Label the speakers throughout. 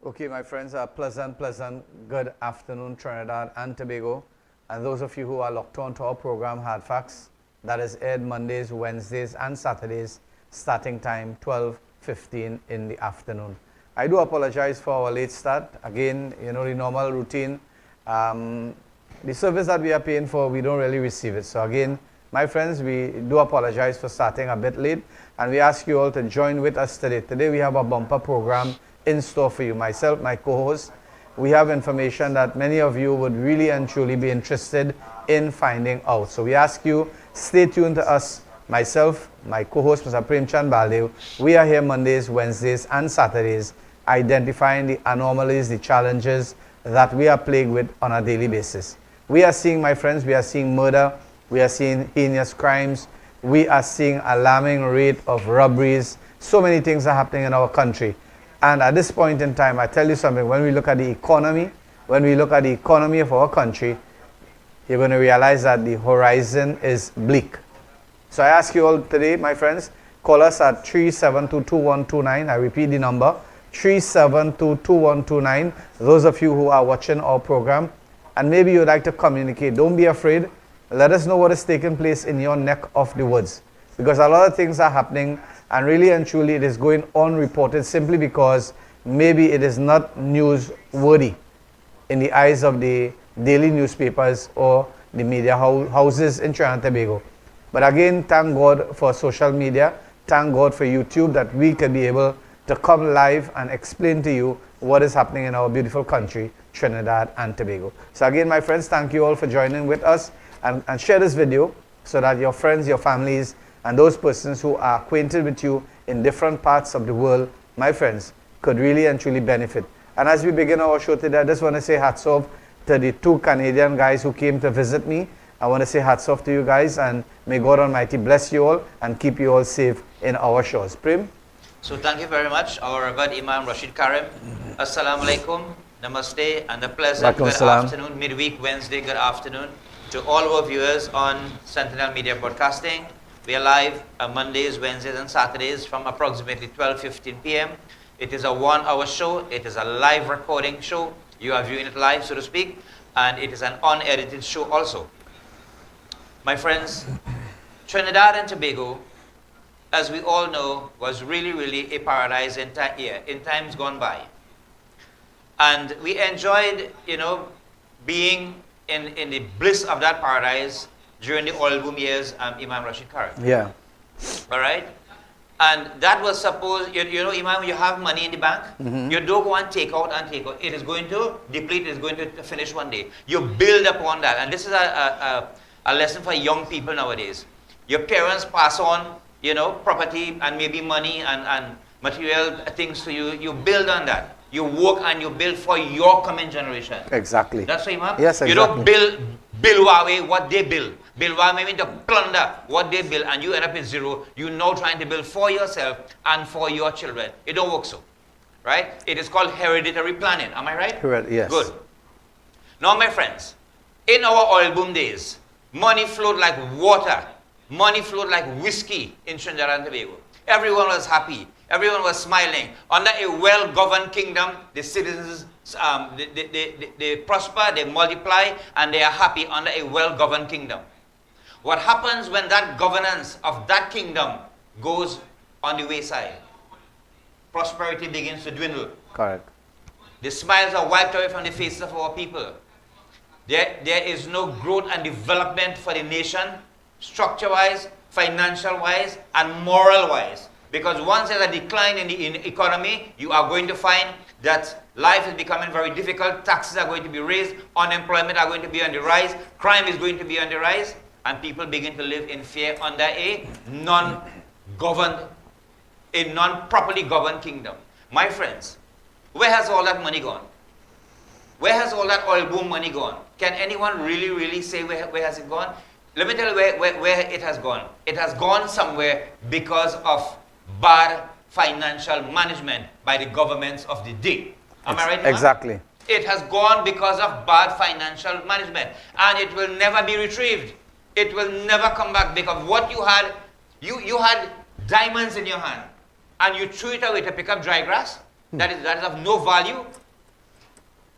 Speaker 1: Okay, my friends, a pleasant good afternoon, Trinidad and Tobago. And those of you who are locked on to our program, Hardfacts, that is aired Mondays, Wednesdays, and Saturdays, starting time 12:15 in the afternoon. I do apologize for our late start. Again, you know, the normal routine. The service that we are paying for, we don't really receive it. So again, my friends, we do apologize for starting a bit late. And we ask you all to join with us today. Today we have a bumper program in store for you. Myself, my co-host, we have information that many of you would really and truly be interested in finding out. So we ask you, stay tuned to us. Myself, my co-host, Mr. Premchand Baldev, we are here Mondays, Wednesdays, and Saturdays, identifying the anomalies, the challenges that we are plagued with on a daily basis. We are seeing, my friends, we are seeing murder, we are seeing heinous crimes, we are seeing alarming rate of robberies. So many things are happening in our country. And at this point in time, I tell you something, when we look at the economy, of our country, you're going to realize that the horizon is bleak. So I ask you all today, my friends, call us at 372-2129. I repeat the number, 372-2129. Those of you who are watching our program, and maybe you'd like to communicate, don't be afraid. Let us know what is taking place in your neck of the woods. Because a lot of things are happening, and really and truly it is going unreported simply because maybe it is not newsworthy in the eyes of the daily newspapers or the media houses in Trinidad and Tobago. But again, thank God for social media. Thank God for YouTube that we can be able to come live and explain to you what is happening in our beautiful country, Trinidad and Tobago. So again, my friends, thank you all for joining with us, and share this video so that your friends, your families, and those persons who are acquainted with you in different parts of the world, my friends, could really and truly benefit. And as we begin our show today, I just want to say hats off to the 2 Canadian guys who came to visit me. I want to say hats off to you guys, and may God Almighty bless you all and keep you all safe in our shores. Prem?
Speaker 2: So thank you very much, our Revered Imam Rashid Karim. Assalamu alaikum, namaste, and a pleasant good afternoon, midweek Wednesday, good afternoon to all our viewers on Sentinel Media Broadcasting. We are live on Mondays, Wednesdays, and Saturdays from approximately 12:15 p.m. It is a 1-hour show. It is a live recording show. You are viewing it live, so to speak, and it is an unedited show also. My friends, Trinidad and Tobago, as we all know, was really a paradise in times gone by. And we enjoyed, you know, being in the bliss of that paradise during the oil boom years, Imam Rashid Karim.
Speaker 1: Yeah.
Speaker 2: All right? And that was supposed, you know, Imam, you have money in the bank, you don't go and take out. It is going to deplete, it is going to finish one day. You build upon that. And this is a lesson for young people nowadays. Your parents pass on, you know, property and maybe money and material things to you. You build on that. You work and you build for your coming generation.
Speaker 1: Exactly.
Speaker 2: That's right, Imam?
Speaker 1: Yes, exactly.
Speaker 2: You don't build away what they build. Build away means to plunder what they build, and you end up in zero. You're now trying to build for yourself and for your children. It don't work so. Right? It is called hereditary planning. Am I right?
Speaker 1: Correct, yes.
Speaker 2: Good. Now, my friends, in our oil boom days, money flowed like water. Money flowed like whiskey in Trinidad and Tobago. Everyone was happy. Everyone was smiling. Under a well-governed kingdom, the citizens, they prosper, they multiply, and they are happy under a well-governed kingdom. What happens when that governance of that kingdom goes on the wayside? Prosperity begins to dwindle.
Speaker 1: Correct.
Speaker 2: The smiles are wiped away from the faces of our people. There is no growth and development for the nation, structure-wise, financial-wise, and moral-wise. Because once there's a decline in the economy, you are going to find that life is becoming very difficult, taxes are going to be raised, unemployment are going to be on the rise, crime is going to be on the rise, and people begin to live in fear under a non-properly governed kingdom. My friends, where has all that money gone? Where has all that oil boom money gone? Can anyone really say where has it gone? Let me tell you where it has gone. It has gone somewhere because of bad financial management by the governments of the day. Am I right?
Speaker 1: Exactly.
Speaker 2: It has gone because of bad financial management, and it will never be retrieved. It will never come back, because what you had diamonds in your hand, and you threw it away to pick up dry grass. that is of no value.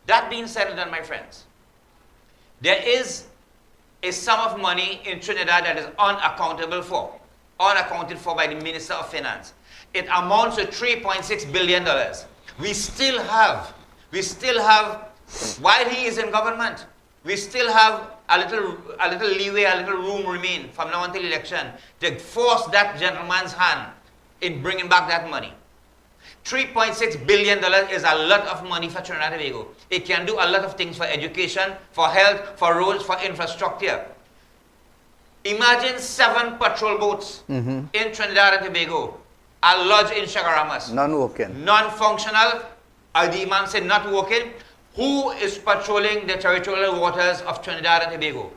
Speaker 2: That being said and done, my friends, there is a sum of money in Trinidad that is unaccounted for by the Minister of Finance. It amounts to $3.6 billion. We still have, while he is in government, we still have a little leeway, a little room remain from now until election to force that gentleman's hand in bringing back that money. $3.6 billion is a lot of money for Trinidad and Tobago. It can do a lot of things for education, for health, for roads, for infrastructure. Imagine 7 patrol boats in Trinidad and Tobago are lodged in Chagaramas.
Speaker 1: Non-working.
Speaker 2: Non-functional. The Imam said not working. Who is patrolling the territorial waters of Trinidad and Tobago?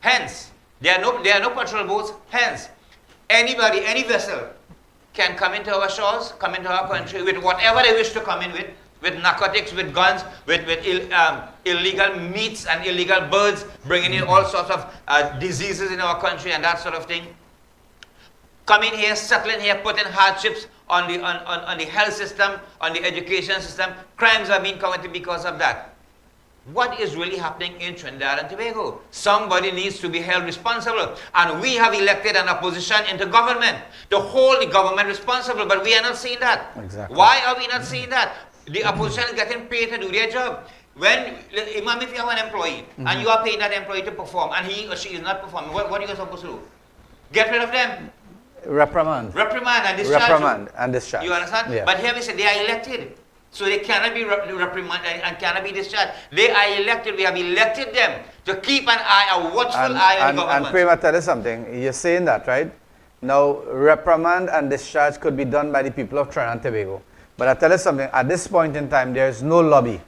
Speaker 2: Hence, there are no patrol boats. Hence, anybody, any vessel can come into our shores, come into our country with whatever they wish to come in with narcotics, with guns, with illegal meats and illegal birds, bringing in all sorts of diseases in our country and that sort of thing. Come in here, settle in here, put in hardships on the health system, on the education system. Crimes are being committed because of that. What is really happening in Trinidad and Tobago? Somebody needs to be held responsible. And we have elected an opposition into government to hold the government responsible, but we are not seeing that.
Speaker 1: Exactly.
Speaker 2: Why are we not seeing that? The opposition is getting paid to do their job. When, Imam, if you have an employee and you are paying that employee to perform and he or she is not performing, what are you supposed to do? Get rid of them.
Speaker 1: Reprimand.
Speaker 2: Reprimand and discharge.
Speaker 1: Reprimand and discharge.
Speaker 2: You understand?
Speaker 1: Yeah.
Speaker 2: But here we say they are elected. So they cannot be reprimanded and cannot be discharged. They are elected. We have elected them to keep an eye, a watchful eye on the government.
Speaker 1: And Prem, I tell you something. You're saying that, right? Now, reprimand and discharge could be done by the people of Trinidad and Tobago. But I tell you something. At this point in time, there is no lobby.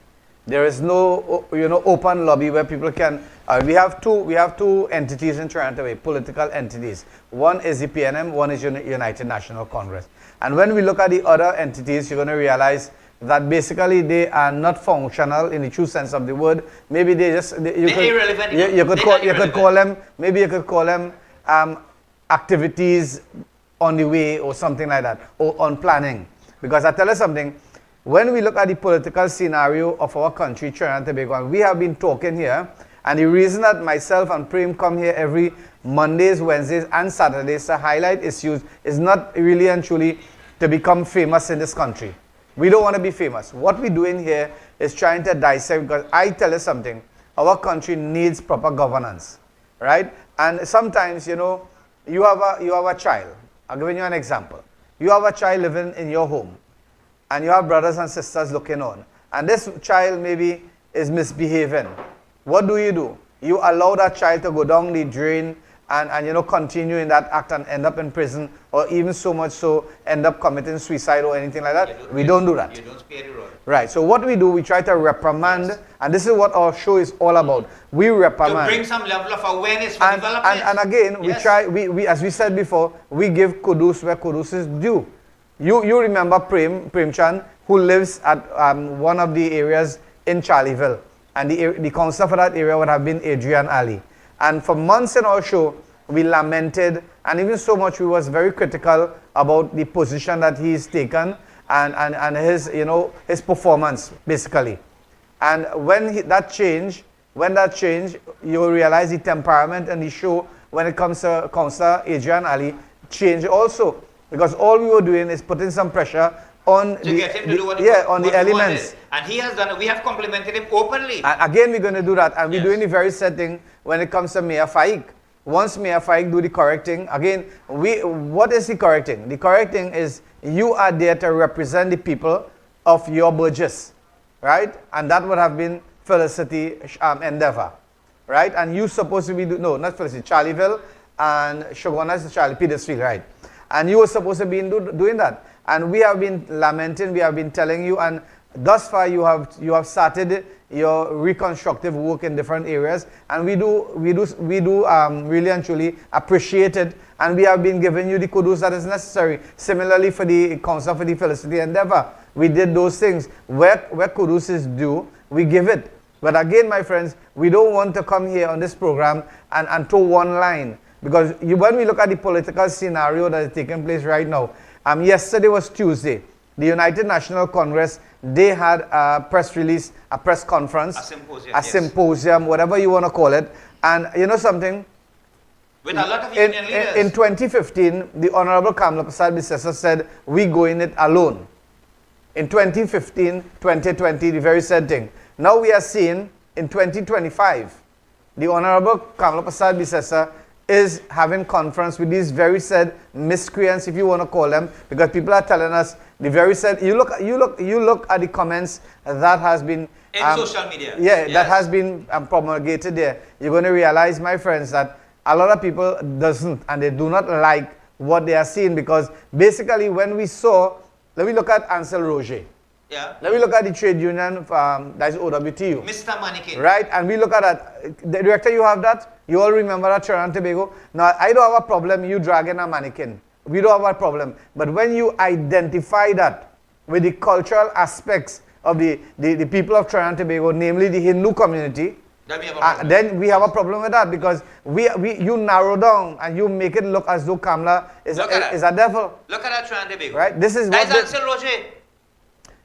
Speaker 1: There is no, open lobby where people can. We have two entities in Trinidad and Tobago, political entities. One is the PNM. One is United National Congress. And when we look at the other entities, you're going to realize that basically they are not functional in the true sense of the word. Maybe they're
Speaker 2: irrelevant.
Speaker 1: You could call them activities on the way or something like that, or on planning. Because I tell you something, when we look at the political scenario of our country, Trinidad and Tobago, and we have been talking here, and the reason that myself and Prem come here every Mondays, Wednesdays, and Saturdays to highlight issues is not really and truly to become famous in this country. We don't want to be famous. What we're doing here is trying to dissect, because I tell you something, our country needs proper governance, right? And sometimes, you have a child. I'll give you an example. You have a child living in your home, and you have brothers and sisters looking on, and this child maybe is misbehaving. What do? You allow that child to go down the drain and continue in that act and end up in prison, or even so much so end up committing suicide or anything like that. We don't do that.
Speaker 2: You don't spare the rod.
Speaker 1: Right. So what we do, we try to reprimand, yes. And this is what our show is all about. We reprimand.
Speaker 2: To bring some level of awareness for development.
Speaker 1: And again, yes. we as we said before, we give kudos where kudos is due. You remember Prem Chan, who lives at one of the areas in Charlieville, and the councillor for that area would have been Adrian Ali. And for months in our show, we lamented, and even so much we was very critical about the position that he's taken and his his performance basically. And when that changed, you realize the temperament in the show when it comes to Councillor Adrian Ali changed also, because all we were doing is putting some pressure on the elements.
Speaker 2: And he has done it. We have complimented him openly.
Speaker 1: And again, we're going to do that. And we're doing the very same thing when it comes to Mayor Faik. Once Mayor Faik do the correcting, again, what is the correcting? The correcting is you are there to represent the people of your Burgess, right? And that would have been Felicity Endeavour, right? And you supposed to be, not Felicity, Charlieville and Shogana is Charlie Petersfield, right? And you were supposed to be doing that. And we have been lamenting, we have been telling you, and thus far you have started your reconstructive work in different areas, and we do really and truly appreciate it, and we have been giving you the kudos that is necessary. Similarly for the Council for the Felicity Endeavour, we did those things. Where kudos is due, we give it. But again, my friends, we don't want to come here on this program and throw one line, because when we look at the political scenario that is taking place right now, yesterday was Tuesday. the United National Congress, they had a press release, a press conference,
Speaker 2: a
Speaker 1: symposium, whatever you want to call it. And you know something?
Speaker 2: With a lot of union leaders.
Speaker 1: In 2015, the Honorable Kamala Prasad Bisesa said, we go in it alone. In 2015, 2020, the very same thing. Now we are seeing in 2025, the Honorable Kamala Prasad Bisesa is having conference with these very said miscreants, if you want to call them, because people are telling us the very said. You look at the comments that has been
Speaker 2: in social media.
Speaker 1: Yeah, yes. That has been promulgated there. You're going to realize, my friends, that a lot of people doesn't and they do not like what they are seeing, because basically when we saw, let me look at Ansel Roger.
Speaker 2: Yeah.
Speaker 1: Let me look at the trade union, that's OWTU.
Speaker 2: Mr. Mannequin.
Speaker 1: Right, and we look at that. The director, you have that? You all remember that, Trinidad and Tobago? Now, I don't have a problem you dragging a mannequin. We don't have a problem. But when you identify that with the cultural aspects of the people of Trinidad and Tobago, namely the Hindu community, then we have a problem with that, because you narrow down and you make it look as though Kamala is a devil.
Speaker 2: Look at that Trinidad and Tobago.
Speaker 1: Right? This is what
Speaker 2: Ansel Roger.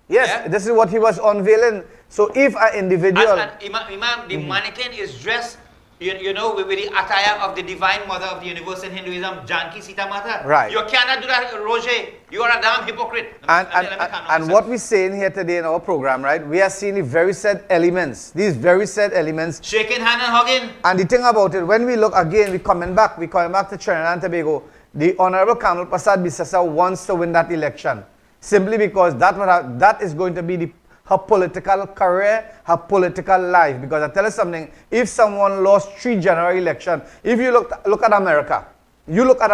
Speaker 1: Yes, yeah? This is what he was unveiling. So if an individual...
Speaker 2: And Imam, the mannequin is dressed, you know, with the attire of the Divine Mother of the Universe in Hinduism, Janki Sita Mata.
Speaker 1: Right.
Speaker 2: You cannot do that, Roger. You are a damn hypocrite.
Speaker 1: And what we're saying here today in our program, right, we are seeing the very said elements, these very said elements.
Speaker 2: Shaking hand and hugging.
Speaker 1: And the thing about it, when we look again, we're coming back to Trinidad and Tobago. The Honorable Kamala Prasad Bisesa wants to win that election. Simply because that is going to be her political career, her political life. Because I tell you something, if someone lost 3 general elections, if you look at America, you look at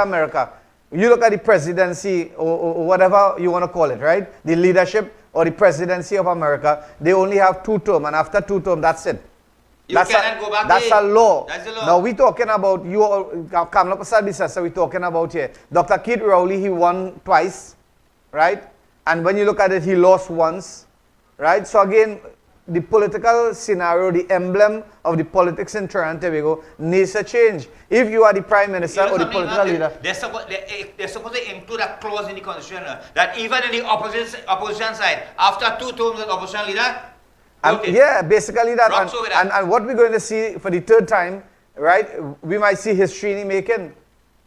Speaker 1: the presidency or whatever you want to call it, right? The leadership or the presidency of America, they only have 2 terms, and after 2 terms, that's it. That's a law.
Speaker 2: That's the law.
Speaker 1: Now we're talking about Kamala Prasad Bisesa, we're talking about here. Dr. Keith Rowley, he won twice, right? And when you look at it, he lost once, right? So again, the political scenario, the emblem of the politics in Trinidad and Tobago needs a change. If you are the prime minister or the political leader,
Speaker 2: they're supposed to include a clause in the constitution that even in the opposition side, after 2 terms as opposition leader,
Speaker 1: yeah, basically that. And what we're going to see for the 3rd time, right? We might see history in the making.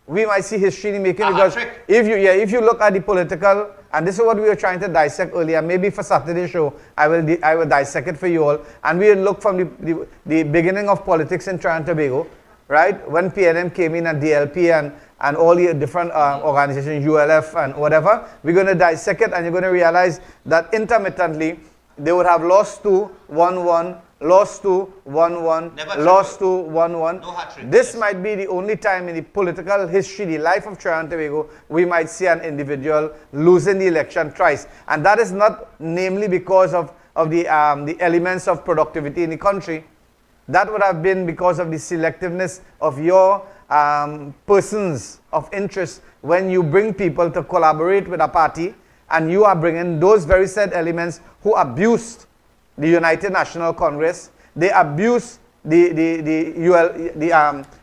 Speaker 1: We might see history in the making, because if you look at the political, and this is what we were trying to dissect earlier. Maybe for Saturday's show, I will dissect it for you all, and we will look from the beginning of politics in Trinidad and Tobago, right? When PNM came in and DLP and all the different organizations, ULF and whatever, we're going to dissect it, and you're going to realize that intermittently they would have lost 2, 1-1. Lost to 1-1, lost to 1-1.
Speaker 2: No
Speaker 1: this might be the only time in the political history, the life of Trinidad and Tobago, we might see an individual losing the election twice. And that is not namely because of the elements of productivity in the country. That would have been because of the selectiveness of your persons of interest when you bring people to collaborate with a party, and you are bringing those very said elements who abused the United National Congress. They abuse the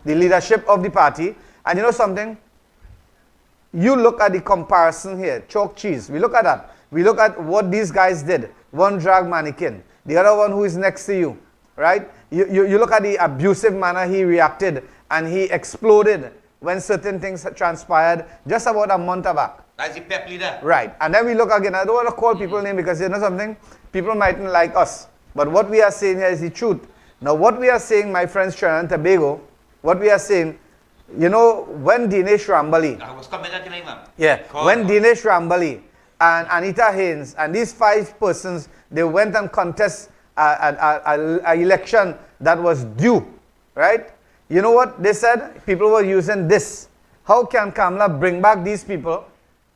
Speaker 1: leadership of the party. And you know something? You look at the comparison here, chalk cheese. We look at that. We look at what these guys did. One drag mannequin, the other one who is next to you, right? You look at the abusive manner he reacted, and he exploded when certain things transpired just about a month back.
Speaker 2: That's the PEP leader.
Speaker 1: Right. And then we look again. I don't want to call people names, because you know something? People mightn't like us. But what we are saying here is the truth. Now what we are saying, my friends, Trinidad and Tobago, what we are saying, you know, when Dinesh Rambali...
Speaker 2: I was coming at you, ma'am.
Speaker 1: Yeah. When Dinesh Rambali and Anita Haynes and these 5 persons, they went and contest an election that was due, right? You know what they said? People were using this. How can Kamala bring back these people?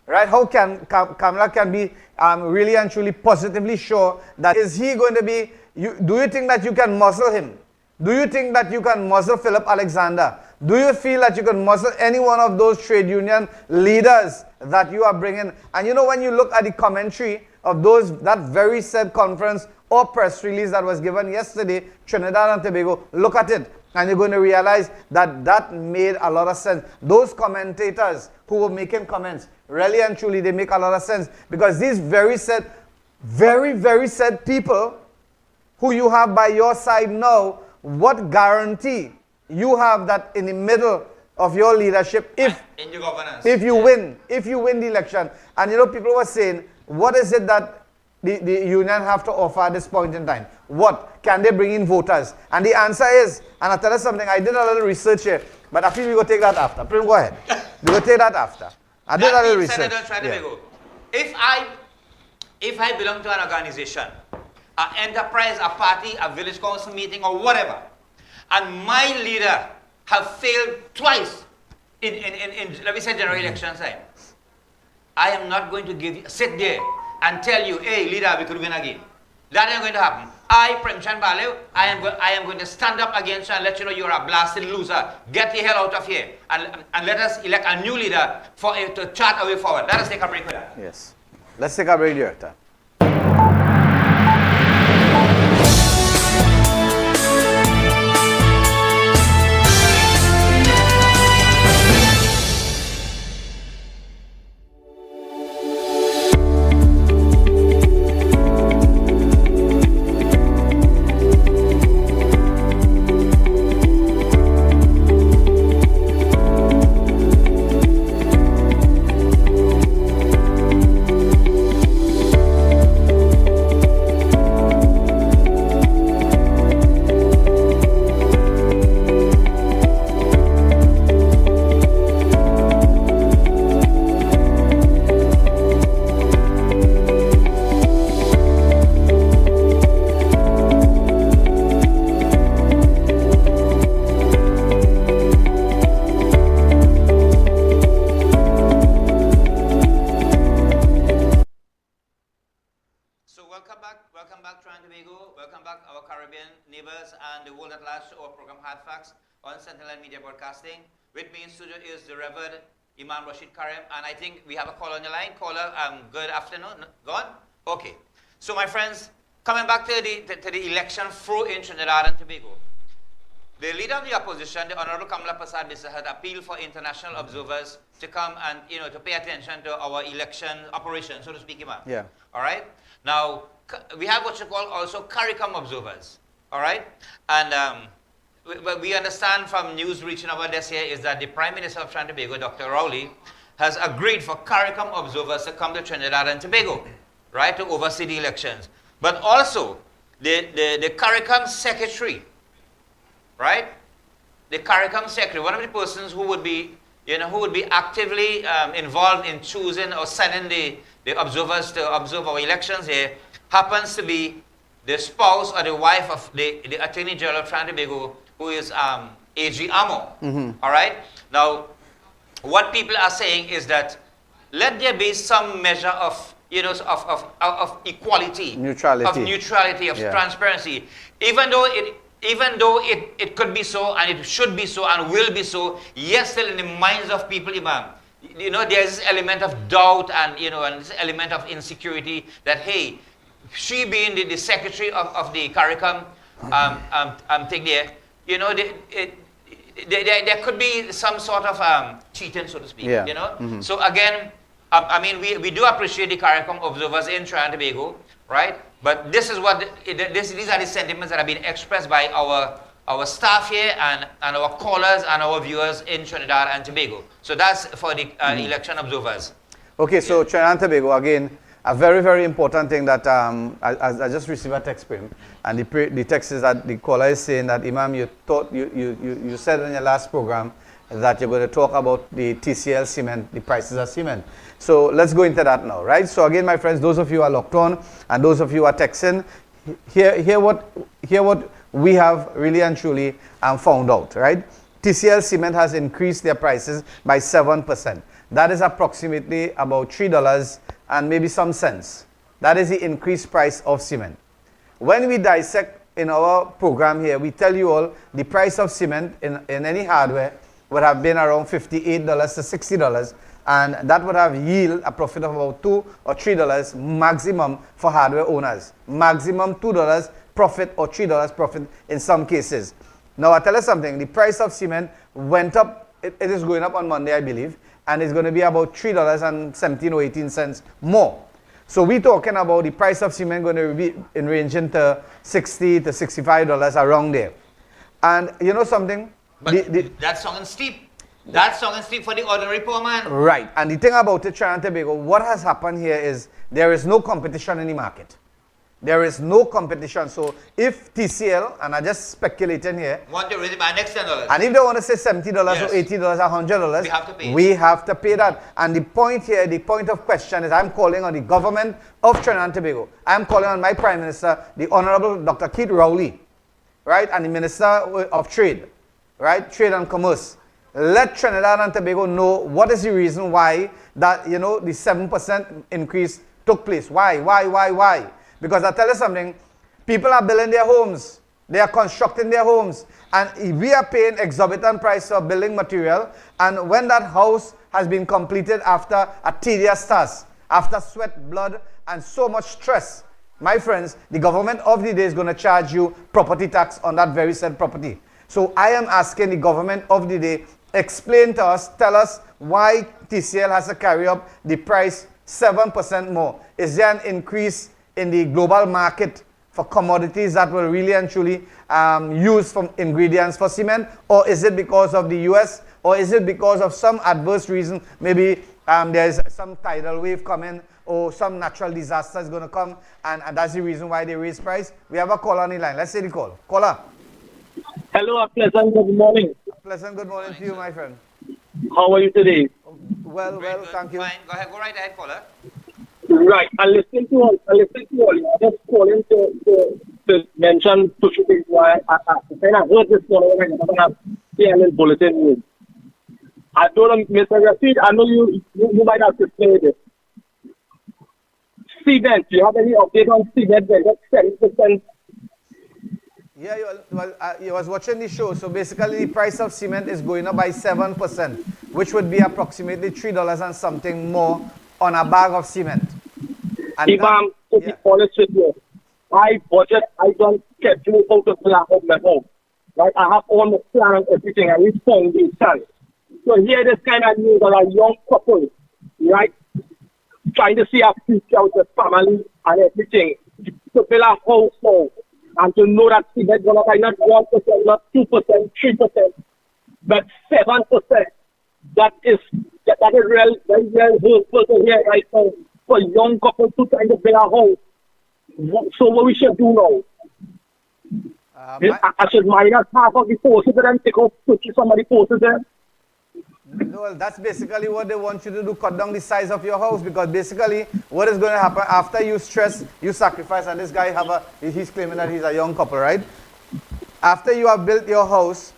Speaker 1: Right? How can Kamala can be really and truly positively sure that is he going to be, do you think that you can muzzle him? Do you think that you can muzzle Philip Alexander? Do you feel that you can muzzle any one of those trade union leaders that you are bringing? And you know, when you look at the commentary of that very said conference or press release that was given yesterday, Trinidad and Tobago, look at it. And you're going to realize that that made a lot of sense. Those commentators who were making comments, really and truly, they make a lot of sense. Because these very said people who you have by your side now, what guarantee you have that in the middle of your leadership, if you win the election? And people were saying, what is it that the union have to offer at this point in time? What? Can they bring in voters? And the answer is, and I'll tell you something, I did a little research here, but I feel we're going to take that after. Prim, go ahead. We're going to take that after. I did a little research.
Speaker 2: Yeah. If I belong to an organization, an enterprise, a party, a village council meeting, or whatever, and my leader have failed twice in let me say, general election time, I am not going to sit there and tell you, hey, leader, we could win again. That ain't going to happen. Premchand Balew, I am going to stand up against you and let you know you're a blasted loser. Get the hell out of here. And let us elect a new leader to chart a way forward. Let us take a break with that.
Speaker 1: Yes. Let's take a break, Director.
Speaker 2: Welcome back, Trinidad and Tobago. Welcome back, our Caribbean neighbors and the world at large to our program Hardfacts on Sentinel Media Broadcasting. With me in studio is the Reverend Imam Rashid Karim, and I think we have a caller on the line. Caller, good afternoon. Gone? Okay. So, my friends, coming back to the election through in Trinidad and Tobago, the leader of the opposition, the Honorable Kamala Prasad-Bissau, had appealed for international observers to come and to pay attention to our election operation, so to speak, Imam.
Speaker 1: Yeah.
Speaker 2: All right. Now, we have what you call also CARICOM observers, all right? And we understand from news reaching our desk here is that the Prime Minister of Trinidad and Tobago, Dr. Rowley, has agreed for CARICOM observers to come to Trinidad and Tobago, right, to oversee the elections. But also, the CARICOM secretary, right? The CARICOM secretary, one of the persons who would be, who would be actively involved in choosing or sending the observers to observe our elections here, happens to be the spouse or the wife of the Attorney General of Trinidad and Tobago, who is A.G. Amo. All right? Now, what people are saying is that let there be some measure of, of equality, neutrality, of transparency, even though it could be so and it should be so and will be so. Yet still in the minds of people, Imam, there's this element of doubt and and this element of insecurity that, hey, she being the secretary of the CARICOM thing there, there could be some sort of cheating, so to speak. Yeah. So again, I mean, we do appreciate the CARICOM observers in Trinidad and Tobago, right? But this is what these are the sentiments that have been expressed by our staff here and our callers and our viewers in Trinidad and Tobago. So that's for the election observers. Okay,
Speaker 1: so Trinidad and Tobago, again, a very, very important thing that I just received a text from him, and the text is that the caller is saying that, Imam, you said in your last program that you're going to talk about the TCL cement, the prices of cement. So let's go into that now, right? So again, my friends, those of you who are locked on and those of you who are texting, hear what we have really and truly found out, right? TCL cement has increased their prices by 7%. That is approximately about $3 and maybe some cents. That is the increased price of cement. When we dissect in our program here, we tell you all the price of cement in any hardware would have been around $58 to $60, and that would have yield a profit of about $2 or $3 maximum for hardware owners. Maximum $2 profit or $3 profit in some cases. Now, I tell you something. The price of cement went up. It is going up on Monday, I believe. And it's going to be about $3.17 or 18 cents more. So we're talking about the price of cement going to be in ranging to $60 to $65 around there. And you know something?
Speaker 2: But that's sounding steep. That's sounding steep for the ordinary poor man.
Speaker 1: Right. And the thing about it, Trinidad and Tobago, what has happened here is there is no competition in the market. There is no competition. So if TCL, and I just speculating here,
Speaker 2: want to raise it by next $10.
Speaker 1: and if they want to say $70 or $80 or $100,
Speaker 2: we have to pay.
Speaker 1: We have to pay that. And the point here, the point of question is I'm calling on the government of Trinidad and Tobago. I'm calling on my Prime Minister, the Honorable Dr. Keith Rowley, right, and the Minister of Trade, right, Trade and Commerce. Let Trinidad and Tobago know what is the reason why that, the 7% increase took place. Why? Because I tell you something, people are building their homes. They are constructing their homes. And we are paying exorbitant price for building material. And when that house has been completed after a tedious task, after sweat, blood, and so much stress, my friends, the government of the day is going to charge you property tax on that very said property. So I am asking the government of the day, explain to us, tell us why TCL has to carry up the price 7% more. Is there an increase in the global market for commodities that will really and truly use from ingredients for cement? Or is it because of the US? Or is it because of some adverse reason? Maybe there's some tidal wave coming or some natural disaster is going to come and that's the reason why they raise price. We have a caller on the line. Let's say the call. Caller.
Speaker 3: Hello, pleasant good morning.
Speaker 1: Pleasant good morning to you, my friend.
Speaker 3: How are you today?
Speaker 1: Well,
Speaker 2: Good.
Speaker 1: thank you.
Speaker 2: Fine. Go right ahead, caller.
Speaker 3: Right, I listen to all. I just calling to mention two things why I heard this morning when I have CNN bulletin news. I told him, Mr. Rashid, I know you might have to say this. Cement, do you have any update on cement? That's 7%.
Speaker 1: Yeah, you was watching the show. So basically, the price of cement is going up by 7%, which would be approximately $3 and something more on a bag of cement. And
Speaker 3: if I'm to be honest with you, I don't get you out of plan of my home. Right? I have all the plan and everything, and it's foundation. So here, this kind of news on a young couple, right? Trying to see a future with the family and everything. To build a household. And to know that cement going up by not 1%, not 2%, 3%, but 7%. That is real, very hurtful to hear right now for young couples to try to build a house. So what we should do now? I should minus half of the forces and then take off some of the forces there.
Speaker 1: No, that's basically what they want you to do, cut down the size of your house, because basically what is going to happen after you stress, you sacrifice, and this guy he's claiming that he's a young couple, right? After you have built your house,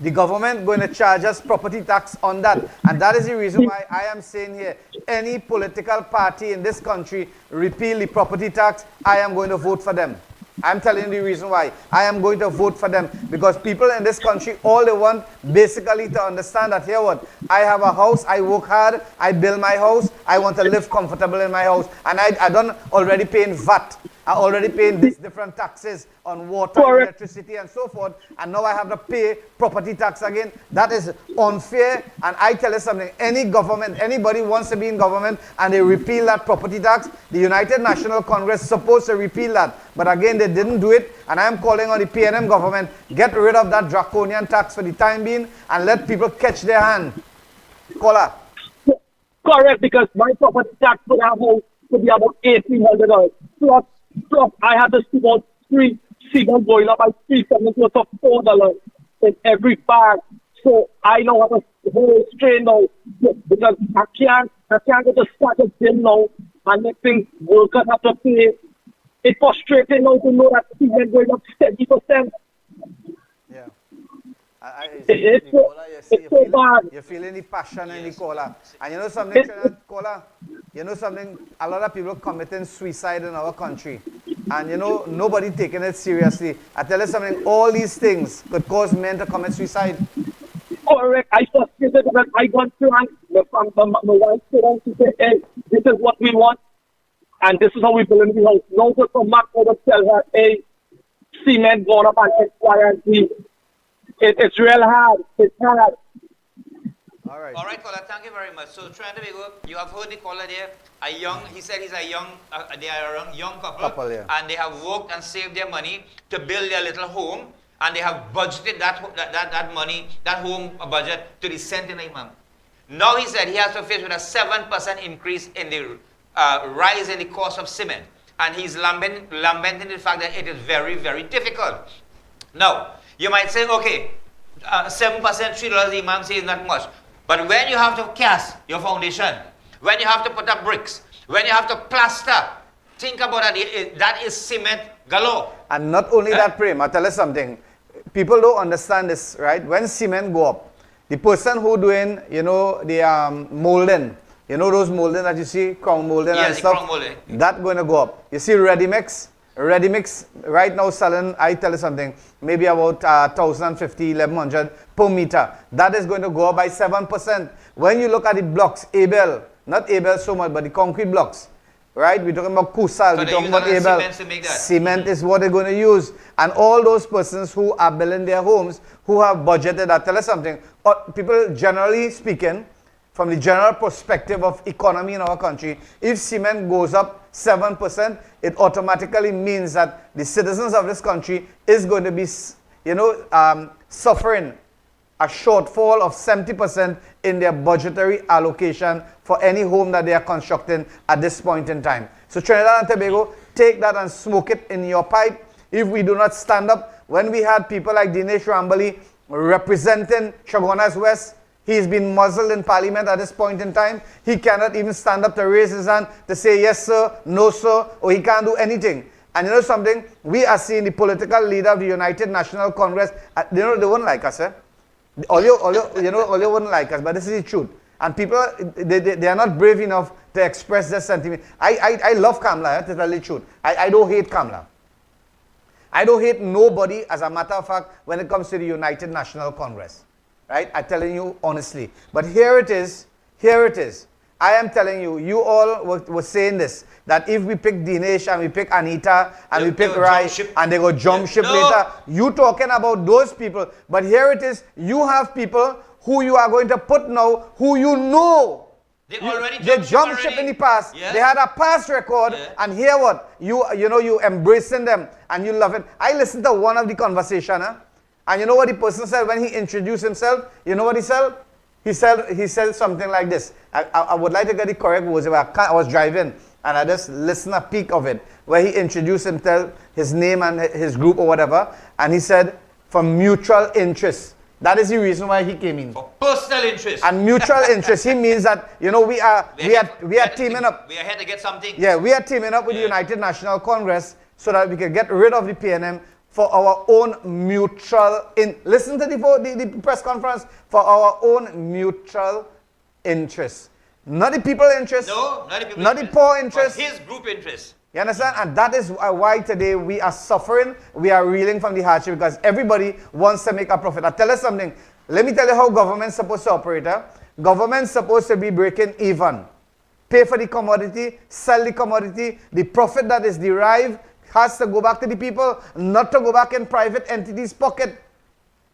Speaker 1: the government going to charge us property tax on that. And that is the reason why I am saying here, any political party in this country repeal the property tax, I am going to vote for them. I'm telling you the reason why. I am going to vote for them because people in this country, all they want basically to understand that, here what, I have a house, I work hard, I build my house, I want to live comfortable in my house. And I don't already paying VAT. I already paying these different taxes on water, electricity, and so forth. And now I have to pay property tax again. That is unfair. And I tell you something, any government, anybody wants to be in government and they repeal that property tax, the United National Congress is supposed to repeal that. But again, they didn't do it. And I am calling on the PNM government, get rid of that draconian tax for the time being and let people catch their hand. Caller.
Speaker 3: Correct, because my property tax for that house could be about $1,800. Plus, I have to see about 3 cement going up by 370 worth of $4 in every bag. So I know how to whole strain now because I can't get a started bill now and make things workers have to pay. It's frustrating now to know that cement going up 70%.
Speaker 1: Yeah.
Speaker 3: It's so bad.
Speaker 1: You're feeling the passion in the caller. And you know something, caller? You know something? A lot of people committing suicide in our country. And you know, nobody taking it seriously. I tell you something, all these things could cause men to commit suicide.
Speaker 3: Correct. I frustrated because I got to my wife to say, hey, this is what we want. And this is how we build in the house. Now to come back over tell her, hey, cement going up and it's real hard. It's hard.
Speaker 1: All right.
Speaker 2: All right, caller, thank you very much. So, Trinidad and Tobago, you have heard the caller there. He said he's a young, they are a young couple,
Speaker 1: Yeah.
Speaker 2: and they have worked and saved their money to build their little home, and they have budgeted that money, that home budget to the cent in a month. Now he said he has to face with a 7% increase in the rise in the cost of cement, and he's lamenting the fact that it is very, very difficult. Now, you might say, okay, 7%, $3 a month is not much. But when you have to cast your foundation, when you have to put up bricks, when you have to plaster, think about that. That is cement galore.
Speaker 1: And not only that, Prem, I'll tell you something. People don't understand this, right? When cement go up, the person who doing, the molding, those molding that you see, crown molding and stuff,
Speaker 2: crown molding.
Speaker 1: That going to go up. You see ready mix right now selling, I tell you something, maybe about 1,050, 1,100 per meter. That is going to go up by 7%. When you look at the blocks, Abel, not Abel so much, but the concrete blocks, right? We're talking about Kusal, we're talking about Abel. Cement is what they're going to use. And all those persons who are building their homes, who have budgeted that, tell us something. People, generally speaking, from the general perspective of economy in our country, if cement goes up 7%, it automatically means that the citizens of this country is going to be, suffering a shortfall of 70% in their budgetary allocation for any home that they are constructing at this point in time. So Trinidad and Tobago, take that and smoke it in your pipe. If we do not stand up, when we had people like Dinesh Rambali representing Chaguanas West, he's been muzzled in parliament at this point in time. He cannot even stand up to raise his hand to say yes sir, no sir, or he can't do anything. And you know something? We are seeing the political leader of the United National Congress. They wouldn't like us, eh? All you wouldn't like us, but this is the truth. And people, they are not brave enough to express their sentiment. I love Kamala, to tell the truth. I don't hate Kamala. I don't hate nobody, as a matter of fact, when it comes to the United National Congress. Right? I'm telling you honestly. But here it is. I am telling you, you all were saying this, that if we pick Dinesh and we pick Anita and we pick Rai and they go jump ship later, you talking about those people. But here it is, you have people who you are going to put now, who you know. They jumped ship in the past. Yeah. They had a past record, and here what? You embracing them and you love it. I listened to one of the conversation, and you know what the person said when he introduced himself? You know what he said? He said something like this. I would like to get the correct words. I was driving and I just listened a peek of it where he introduced himself, his name and his group or whatever, and he said, for mutual interest. That is the reason why he came in.
Speaker 2: For personal interest.
Speaker 1: And mutual interest. He means that, we are teaming up.
Speaker 2: We are here to get something.
Speaker 1: Yeah, we are teaming up with the United National Congress so that we can get rid of the PNM for our own mutual, listen to the press conference, for our own mutual interest. Not the people interest.
Speaker 2: No, not the people
Speaker 1: not
Speaker 2: interest.
Speaker 1: The poor interest.
Speaker 2: But his group interest.
Speaker 1: You understand? And that is why today we are suffering, we are reeling from the hardship, because everybody wants to make a profit. I'll tell you something. Let me tell you how government's supposed to operate. Government's supposed to be breaking even. Pay for the commodity, sell the commodity, the profit that is derived has to go back to the people, not to go back in private entities' pocket.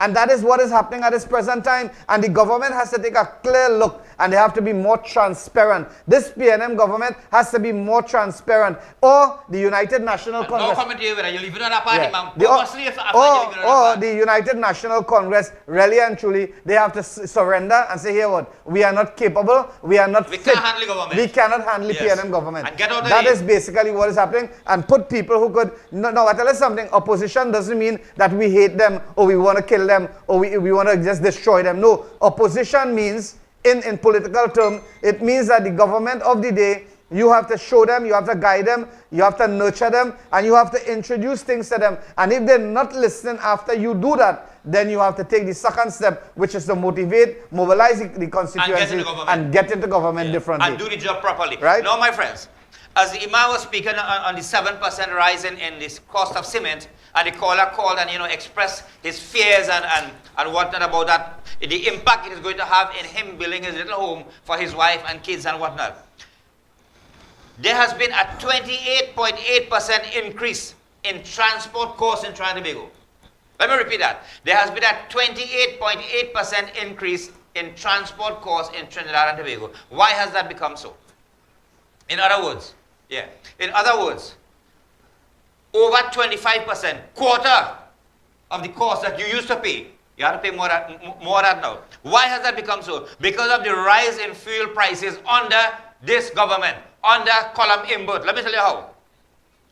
Speaker 1: And that is what is happening at this present time. And the government has to take a clear look, and they have to be more transparent. This PNM government has to be more transparent. Or the United National Congress.
Speaker 2: No comment here, whether you leave it on a party, ma'am.
Speaker 1: Or the United National Congress, really and truly, they have to surrender and say, here what? We are not capable, we are not fit.
Speaker 2: We can't handle government.
Speaker 1: We cannot handle the PNM government.
Speaker 2: And get out of
Speaker 1: that is basically what is happening. And put people who could... No, I tell you something. Opposition doesn't mean that we hate them or we want to kill them or we want to just destroy them. No, opposition means, in political terms, it means that the government of the day, you have to show them, you have to guide them, you have to nurture them, and you have to introduce things to them. And if they're not listening after you do that, then you have to take the second step, which is to motivate, mobilize the constituency, and get into government differently.
Speaker 2: And do the job properly.
Speaker 1: Right?
Speaker 2: Now, my friends, as the Imam was speaking on the 7% rise in this cost of cement, and the caller called and expressed his fears and whatnot about that, the impact it is going to have in him building his little home for his wife and kids and whatnot. There has been a 28.8% increase in transport costs in Trinidad and Tobago. Let me repeat that. There has been a 28.8% increase in transport costs in Trinidad and Tobago. Why has that become so? In other words, over 25%, quarter of the cost that you used to pay, you have to pay more than now. Why has that become so? Because of the rise in fuel prices under this government, under Column Imbert. Let me tell you how.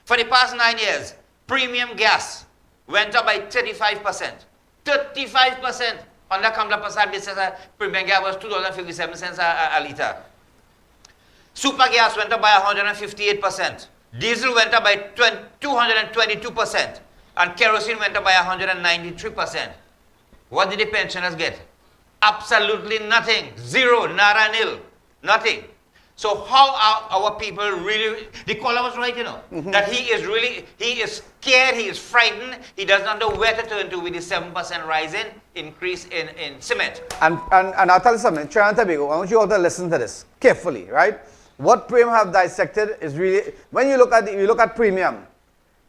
Speaker 2: For the past 9 years, premium gas went up by 35%. 35% under Kamala Prasad, this premium gas was $2.57 a litre. Super gas went up by 158%. Diesel went up by 222%. And kerosene went up by 193%. What did the pensioners get? Absolutely nothing. Zero, nada, nil. Nothing. So how are our people really, the caller was right, that he is scared, he is frightened, he doesn't know where to turn to with the 7% rise increase in cement.
Speaker 1: And I'll tell you something, Trinidad and Tobago, I want you all to listen to this carefully, right? What Prem have dissected is really, when you look at premium,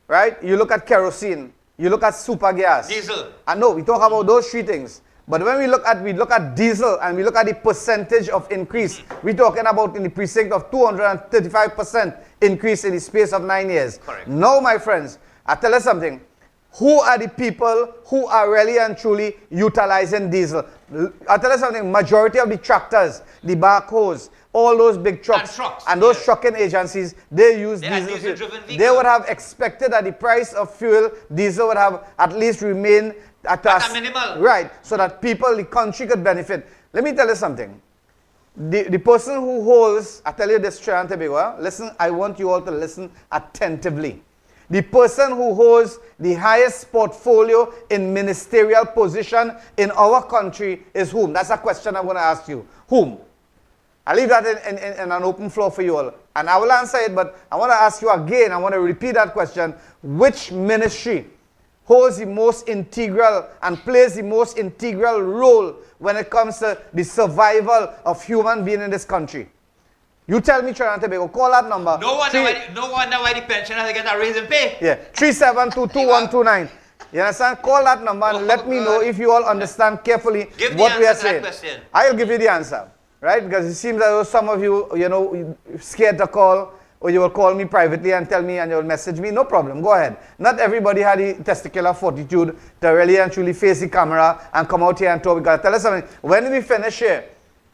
Speaker 1: right? You look at kerosene, you look at super gas.
Speaker 2: Diesel.
Speaker 1: And no, we talk about those three things. But when we look at diesel and we look at the percentage of increase, we're talking about in the precinct of 235% increase in the space of 9 years.
Speaker 2: Correct.
Speaker 1: Now, my friends, I tell you something. Who are the people who are really and truly utilizing diesel? I tell you something. Majority of the tractors, the backhoes, all those big trucks, and those trucking agencies, they use diesel fuel. They would have expected that the price of fuel, diesel would have at least remained at a
Speaker 2: minimal.
Speaker 1: Right, so that people, the country could benefit. Let me tell you something. The person who holds, I tell you this, Trinidad and Tobago, listen, I want you all to listen attentively. The person who holds the highest portfolio in ministerial position in our country is whom? That's a question I'm going to ask you. Whom? I leave that in an open floor for you all. And I will answer it, but I want to ask you again, I want to repeat that question. Which ministry holds the most integral and plays the most integral role when it comes to the survival of human being in this country? You tell me, Trinidad and Tobago, call that number.
Speaker 2: No wonder why the pensioners get a raise in pay.
Speaker 1: Yeah, 3722129. You understand? Call that number and let me know if you all understand carefully what we are saying. I'll give you the answer, right? Because it seems as though some of you, scared to call, or you will call me privately and tell me and you will message me. No problem, go ahead. Not everybody had the testicular fortitude to really and truly face the camera and come out here and talk. Because tell us something, when we finish here,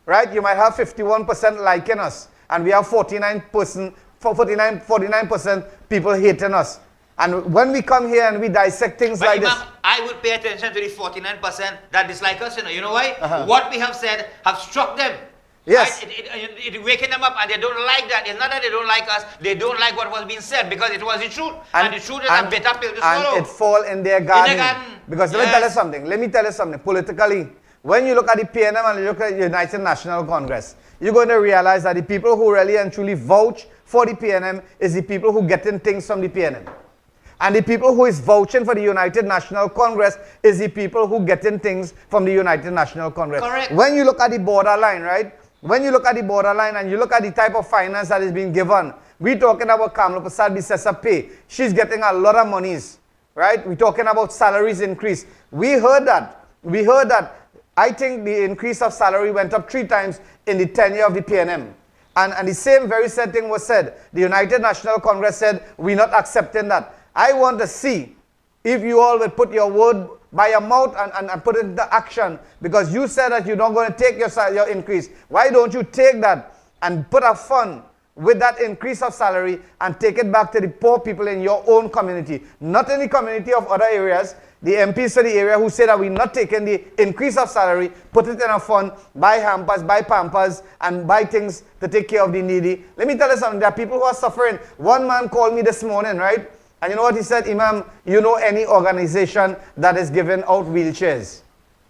Speaker 1: right, you might have 51% liking us. And we have 49% people hating us. And when we come here and we dissect things like this.
Speaker 2: I would pay attention to the 49% that dislike us. You know why? What we have said have struck them.
Speaker 1: Yes.
Speaker 2: Right? It waking them up and they don't like that. It's not that they don't like us. They don't like what was being said because it was the truth. And the truth is a better pill to swallow.
Speaker 1: And it fall in their garden.
Speaker 2: In their garden.
Speaker 1: Because let me tell you something. Politically, when you look at the PNM and you look at the United National Congress, you're going to realize that the people who really and truly vouch for the PNM is the people who getting things from the PNM. And the people who is vouching for the United National Congress is the people who getting things from the United National Congress.
Speaker 2: Correct.
Speaker 1: When you look at the borderline, right? When you look at the borderline and you look at the type of finance that is being given, we're talking about Kamala Prasad Bisesa pay. She's getting a lot of monies, right? We're talking about salaries increase. We heard that. I think the increase of salary went up 3 times in the tenure of the PNM. And the same very same thing was said. The United National Congress said, we're not accepting that. I want to see if you all will put your word by your mouth and put it into action. Because you said that you're not going to take your increase. Why don't you take that and put a fund with that increase of salary and take it back to the poor people in your own community? Not in the community of other areas. The MPs for the area who say that we're not taking the increase of salary, put it in a fund, buy hampers, buy pampers, and buy things to take care of the needy. Let me tell you something. There are people who are suffering. One man called me this morning, right? And you know what he said? Imam, you know any organization that is giving out wheelchairs,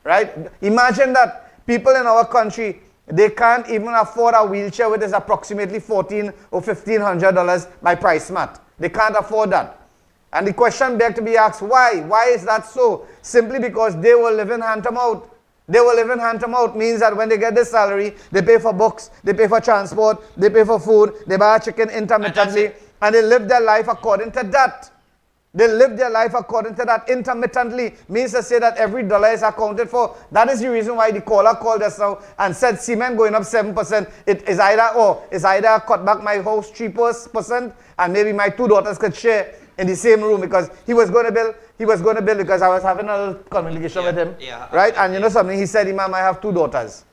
Speaker 1: right? Imagine that people in our country, they can't even afford a wheelchair which is approximately $1,400 or $1,500 by price mat. They can't afford that. And the question begs to be asked, why? Why is that so? Simply because they will live in hand to mouth. They will live in hand to mouth means that when they get their salary, they pay for books, they pay for transport, they pay for food, they buy a chicken intermittently, and they live their life according to that. They live their life according to that. Intermittently means to say that every dollar is accounted for. That is the reason why the caller called us now and said cement going up 7%. It is either cut back my house 3% and maybe my two daughters could share in the same room, because he was going to build because I was having a little communication with him. Right? And you know something, he said, Imam, I have two daughters.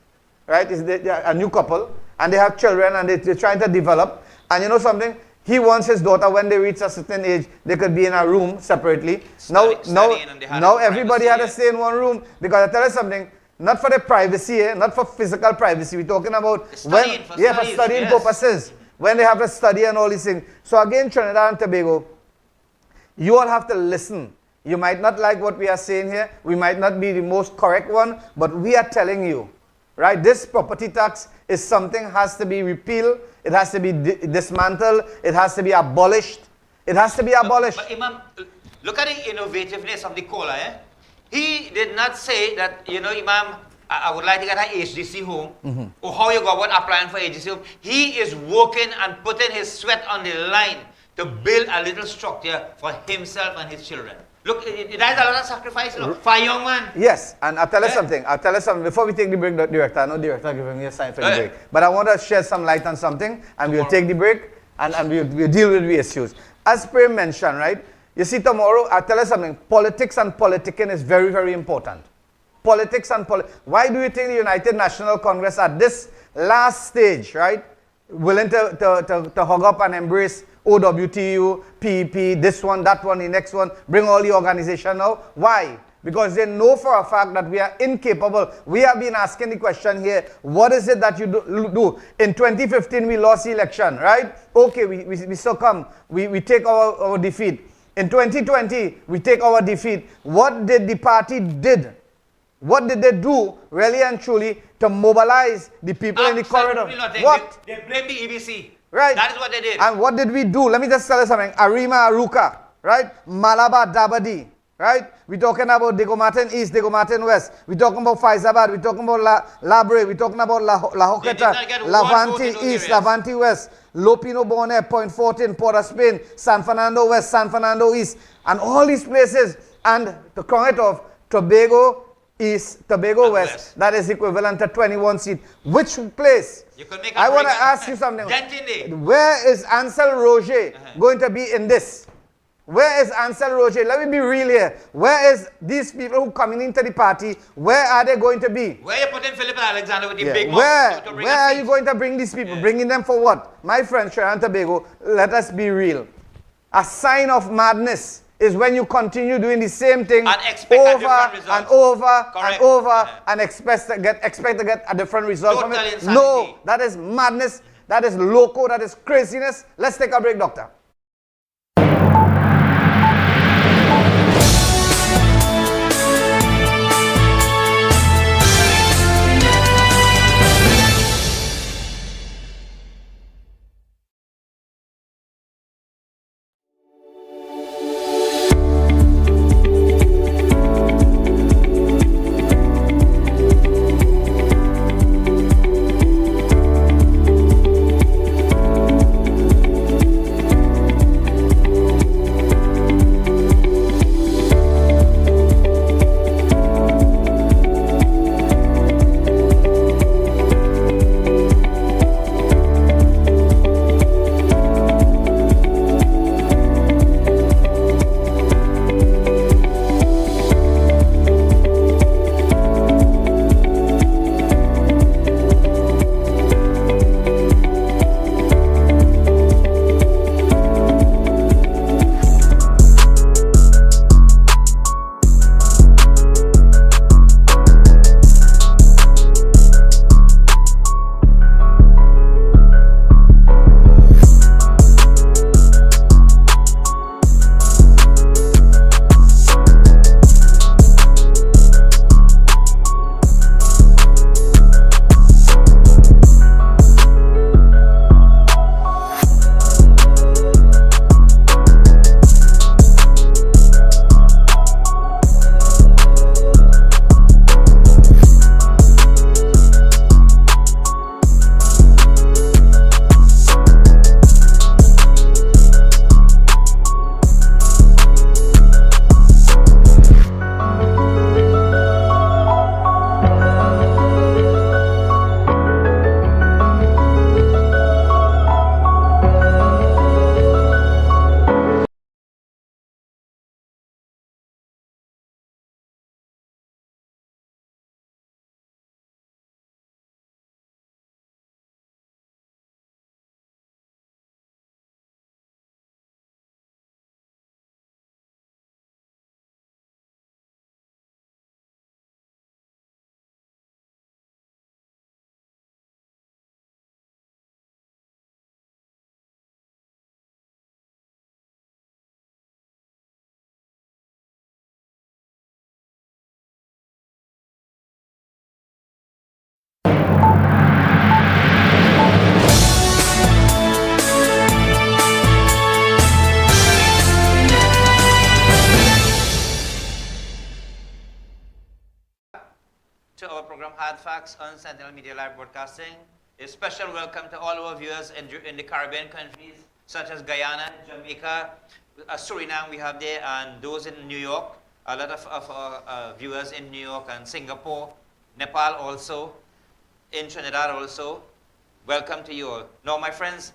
Speaker 1: Right? They're a new couple and they have children and they're trying to develop. And you know something? He wants his daughter, when they reach a certain age, they could be in a room separately. Now everybody had to stay in one room, because I tell you something, not for the privacy, not for physical privacy. We're talking about for studying purposes, when they have to study and all these things. So again, Trinidad and Tobago, you all have to listen. You might not like what we are saying here. We might not be the most correct one, but we are telling you, right? This property tax is something has to be repealed. It has to be dismantled. It has to be abolished. It has to be abolished.
Speaker 2: But Imam, look at the innovativeness of the caller. He did not say that, Imam, I would like to get an HDC home, or how you go about applying for HDC home. He is working and putting his sweat on the line to build a little structure for himself and his children. Look, that is a lot of sacrifice for a young man.
Speaker 1: Yes, and I'll tell you something. Before we take the break, Director, I know Director giving me a sign for the break. But I want to shed some light on something, and we'll take the break, and we'll deal with the issues. As Prem mentioned, right? You see, tomorrow, I'll tell you something. Politics and politicking is very, very important. Politics and why do you think the United National Congress at this last stage, right, willing to hug up and embrace OWTU, PEP, this one, that one, the next one, bring all the organization now? Why? Because they know for a fact that we are incapable. We have been asking the question here, what is it that you do? In 2015, we lost the election, right? Okay, we succumb. We take our defeat. In 2020, we take our defeat. What did the party did? What did they do, really and truly, to mobilize the people in the corridor? What?
Speaker 2: They blame the EBC.
Speaker 1: Right.
Speaker 2: That is what they did.
Speaker 1: And what did we do? Let me just tell you something. Arima Aruka, right? Malabar Dabadi, right? We're talking about Diego Martin East, Diego Martin West. We're talking about Faizabad. We're talking about Labre. We're talking about La Hoqueta, Lavanti East, Lavanti West, Lopino Bonnet, Point 14, Port of Spain, San Fernando West, San Fernando East, and all these places. And to count it off, Tobago East, Tobago West, that is equivalent to 21 seats. Which place? I want to ask you something. Where is Ansel Roger going to be in this? Where is Ansel Roger? Let me be real here. Where is these people who coming into the party? Where are they going to be?
Speaker 2: Where are you putting Philip and Alexander with the big
Speaker 1: mouth? Where are you going to bring these people? Bringing them for what? My friend, Trinidad and Tobago, let us be real. A sign of madness is when you continue doing the same thing over and over and over and expect to get a different result from it. No, that is madness. That is loco. That is craziness. Let's take a break, doctor.
Speaker 2: Hardfacts on Sentinel Media Live Broadcasting. A special welcome to all our viewers in the Caribbean countries, such as Guyana, Jamaica, Suriname we have there, and those in New York. A lot of our viewers in New York and Singapore, Nepal also, in Trinidad also. Welcome to you all. Now, my friends,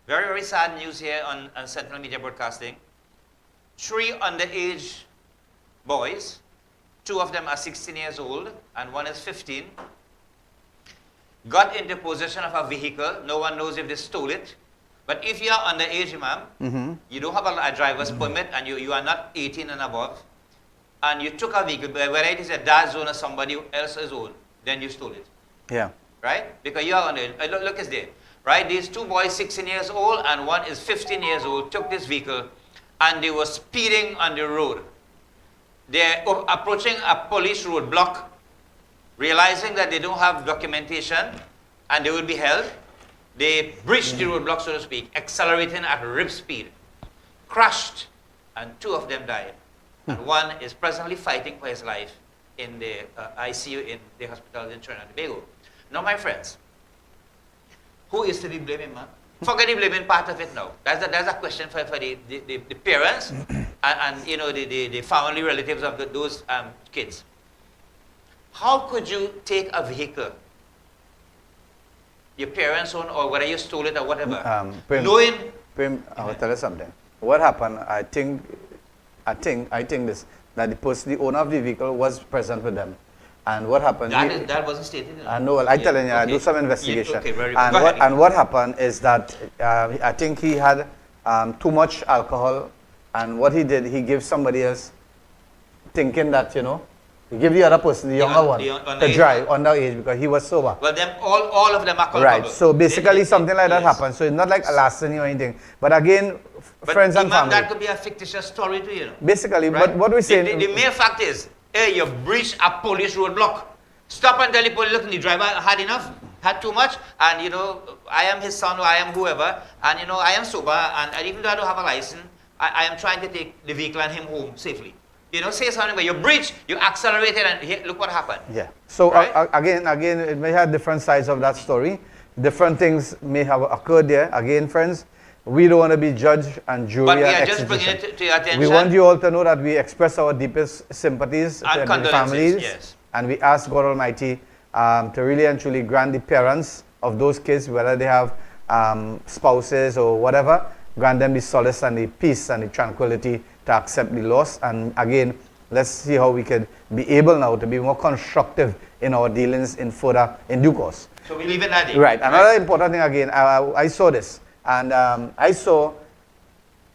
Speaker 2: very, very sad news here on Sentinel Media Broadcasting. 3 underage boys, 2 of them are 16 years old and 1 is 15, got into possession of a vehicle. No one knows if they stole it. But if you are underage, Imam, you don't have a driver's permit and you are not 18 and above, and you took a vehicle, whether it is a dad's own or somebody else's own, then you stole it.
Speaker 1: Yeah.
Speaker 2: Right? Because you are underage. Look, it's there. Right? These 2 boys, 16 years old and 1 is 15 years old, took this vehicle and they were speeding on the road. They're approaching a police roadblock, realizing that they don't have documentation and they will be held. They breached the roadblock, so to speak, accelerating at rip speed, crashed, and 2 of them died. And 1 is presently fighting for his life in the ICU in the hospital in Trinidad and Tobago. Now, my friends, who is to be blamed, man? Forget the blaming part of it now. That's a question for the parents and you know the family relatives of those kids. How could you take a vehicle, your parents' own, or whether you stole it or whatever, knowing?
Speaker 1: I'll tell you something. What happened? I think this, that the owner of the vehicle was present with them. And what happened?
Speaker 2: That wasn't stated.
Speaker 1: I know. I'm telling you, I do some investigation.
Speaker 2: Okay, very
Speaker 1: and
Speaker 2: good.
Speaker 1: And what happened is that I think he had too much alcohol, and what he did, he gave somebody else, thinking that he gave the other person, the younger one, to drive underage because he was sober.
Speaker 2: Well, them all of them are culpable.
Speaker 1: Right. So basically, something like that happened. So it's not like a larceny or anything. But again, friends and family.
Speaker 2: That could be a fictitious story to you.
Speaker 1: Basically,
Speaker 2: right?
Speaker 1: but what we say.
Speaker 2: The mere fact is, hey, you breached a police roadblock. Stop and tell the police, look, the driver had enough, had too much, and I am his son or I am whoever, and I am sober, and even though I don't have a license, I am trying to take the vehicle and him home safely. Say something, but you breached, you accelerated, and here, look what happened.
Speaker 1: Yeah. So
Speaker 2: right?
Speaker 1: Again, it may have different sides of that story. Different things may have occurred there. Again, friends, we don't want to be judge and jury.
Speaker 2: But we
Speaker 1: and
Speaker 2: are just bringing it to your attention.
Speaker 1: We want you all to know that we express our deepest sympathies to the families.
Speaker 2: Yes.
Speaker 1: And we ask God Almighty to really and truly grant the parents of those kids, whether they have spouses or whatever, grant them the solace and the peace and the tranquility to accept the loss. And again, let's see how we could be able now to be more constructive in our dealings in due course.
Speaker 2: So we leave it at it.
Speaker 1: Right. Another important thing again, I saw this. And I saw,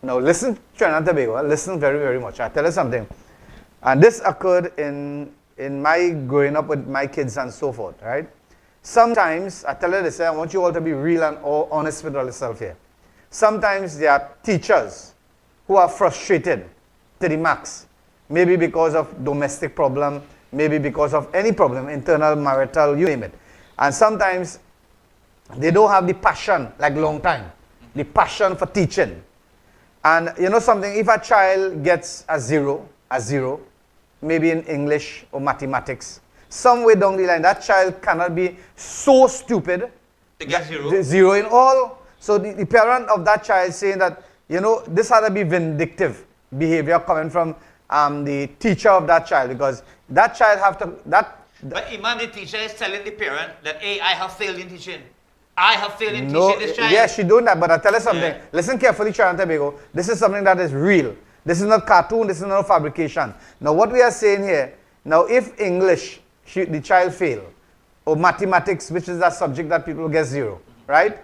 Speaker 1: now listen, Trinidad and Tobago, listen very, very much. I'll tell you something. And this occurred in my growing up with my kids and so forth, right? Sometimes, I tell you this, I want you all to be real and honest with yourself here. Sometimes there are teachers who are frustrated to the max, maybe because of domestic problem, maybe because of any problem, internal, marital, you name it. And sometimes they don't have the passion like long time, the passion for teaching. And something, if a child gets a zero, maybe in English or mathematics, somewhere down the line, that child cannot be so stupid
Speaker 2: to get zero.
Speaker 1: Zero in all. So the parent of that child saying that, this had to be vindictive behavior coming from the teacher of that child, because that child have to,
Speaker 2: But Imam, the teacher is telling the parent that, hey, I have failed in teaching. I have failed in teaching this child.
Speaker 1: Yeah, she doing that, but I tell you something. Yeah. Listen carefully, Trinidad and Tobago. This is something that is real. This is not cartoon. This is not fabrication. Now, what we are saying here, now if English, the child fail, or mathematics, which is that subject that people get zero, right?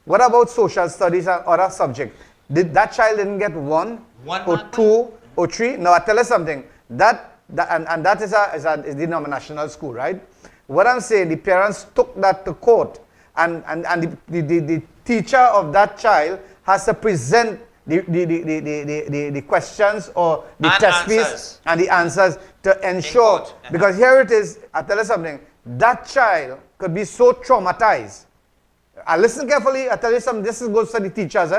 Speaker 1: What about social studies and other subjects? That child didn't get one or two or three? Now, I tell you something. That is the denominational school, right? What I'm saying, the parents took that to court, and the teacher of that child has to present the questions or the test piece and the answers to ensure. Because here it is, I tell you something, that child could be so traumatized. I listen carefully, I tell you something, this goes to the teachers,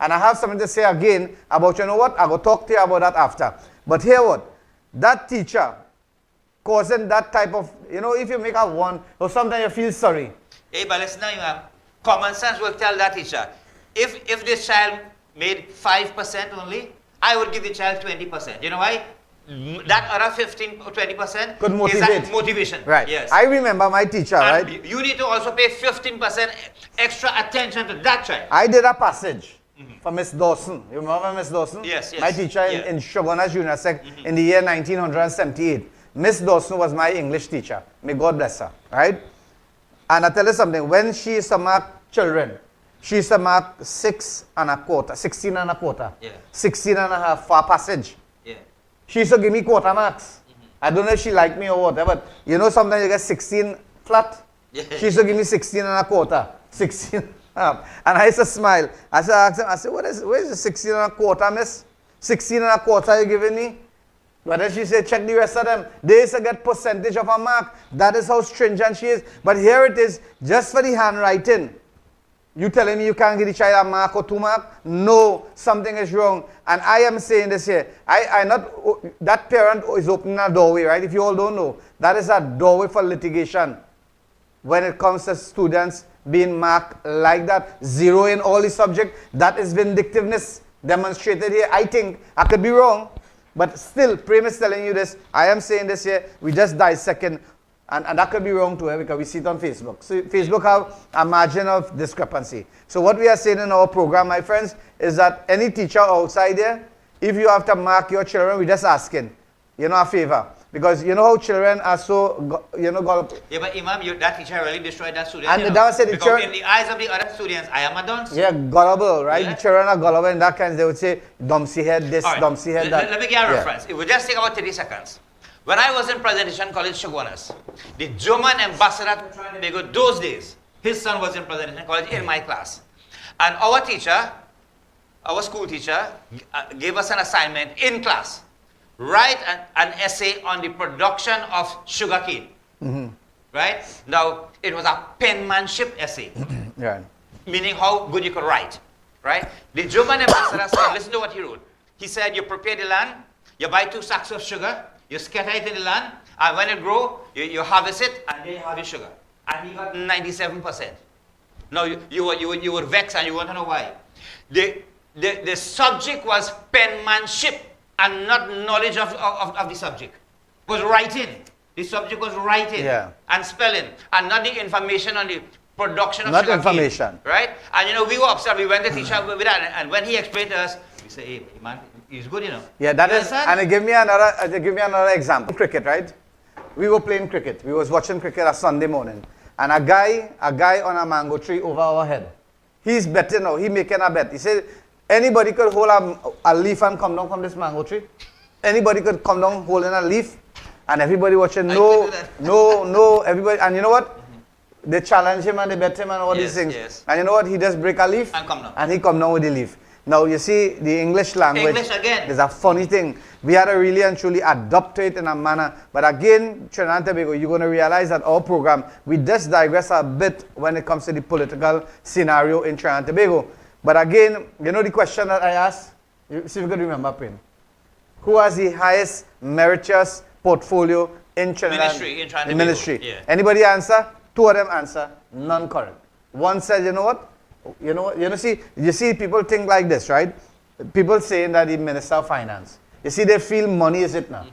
Speaker 1: and I have something to say again about, I will talk to you about that after. But here what? That teacher causing that type of, if you make a 1, or sometimes you feel sorry.
Speaker 2: Hey, but listen now, common sense will tell that teacher, if this child made 5% only, I would give the child 20%. You know why? That other 15 or 20%
Speaker 1: could motivate.
Speaker 2: Is that motivation.
Speaker 1: Right.
Speaker 2: Yes.
Speaker 1: I remember my teacher,
Speaker 2: and
Speaker 1: right?
Speaker 2: You need to also pay 15% extra attention to that child.
Speaker 1: I did a passage for Miss Dawson. You remember Miss Dawson?
Speaker 2: Yes.
Speaker 1: My teacher in Shogunas Junior Sec in the year 1978. Miss Dawson was my English teacher. May God bless her, right? And I tell you something, when she used to mark children, she used to mark 16 and a quarter, 16 and a half for a passage.
Speaker 2: Yeah.
Speaker 1: She used to give me quarter marks. I don't know if she liked me or whatever, but sometimes you get 16 flat.
Speaker 2: Yeah.
Speaker 1: She used to give me 16 and a quarter, 16 and a half. And I used to smile. I said, where is the 16 and a quarter, miss? 16 and a quarter you giving me? But then she said, check the rest of them. They used to get percentage of a mark. That is how stringent she is. But here it is, just for the handwriting. You telling me you can't give the child a mark or 2 marks? No, something is wrong. And I am saying this here. That parent is opening a doorway, right? If you all don't know, that is a doorway for litigation. When it comes to students being marked like that, 0 in all the subject, that is vindictiveness demonstrated here. I think, I could be wrong, but still, Prem is telling you this. I am saying this here. We just dissecting. And that could be wrong too, because we see it on Facebook. So Facebook have a margin of discrepancy. So what we are saying in our program, my friends, is that any teacher outside there, if you have to mark your children, we're just asking, a favor. Because you know how children are so, gullible.
Speaker 2: Yeah, but Imam, that teacher really destroyed that student.
Speaker 1: And that said,
Speaker 2: because in the eyes of the other students, I am a dunce.
Speaker 1: Yeah, gullible, right?
Speaker 2: Yeah.
Speaker 1: The children are gullible in that kind, they would say, dumpsy head this, right. Dumpsy head that.
Speaker 2: Let me give you a reference. It will just take about 30 seconds. When I was in Presentation College, Shogunas, the German ambassador to Trinidad and Tobago, those days, his son was in Presentation College in my class. And our teacher, our school teacher, gave us an assignment in class. Write an essay on the production of sugarcane. Right? Now, it was a penmanship essay.
Speaker 1: Yeah.
Speaker 2: Meaning how good you could write. Right? The German ambassador said, listen to what he wrote. He said, you prepare the land, you buy 2 sacks of sugar, you scatter it in the land, and when it grows, you harvest it, and then you have your sugar. And he got 97%. Now, you were vexed, and you want to know why. The subject was penmanship, and not knowledge of the subject. It was writing. The subject was writing and spelling, and not the information on the production of sugar. Not information. Right? And we were upset. We went to teacher with that, and when he explained to us, we said, hey, man, he's good,
Speaker 1: Yeah, that is, and give me another example. Cricket, right? We were playing cricket. We was watching cricket a Sunday morning, and a guy on a mango tree over our head. He's betting now. He making a bet. He said, anybody could hold a leaf and come down from this mango tree. Anybody could come down holding a leaf, and everybody watching. No, everybody. And you know what? They challenge him and they bet him and all these things.
Speaker 2: Yes.
Speaker 1: And you know what? He just break a leaf
Speaker 2: and come down.
Speaker 1: And he come down with the leaf. Now, you see, the English language,
Speaker 2: English again.
Speaker 1: There's a funny thing. We had to really and truly adopt it in a manner. But again, Trinidad and Tobago, you're going to realize that our program, we just digress a bit when it comes to the political scenario in Trinidad and Tobago. But again, the question that I asked? See if you can remember, Pin. Who has the highest meritorious portfolio in Trinidad?
Speaker 2: Ministry, in Trinidad and
Speaker 1: Ministry.
Speaker 2: Yeah.
Speaker 1: Anybody answer? 2 of them answer. None correct. One said, you know what? You see people think like this, right? People saying that the Minister of Finance. You see, they feel money is it now.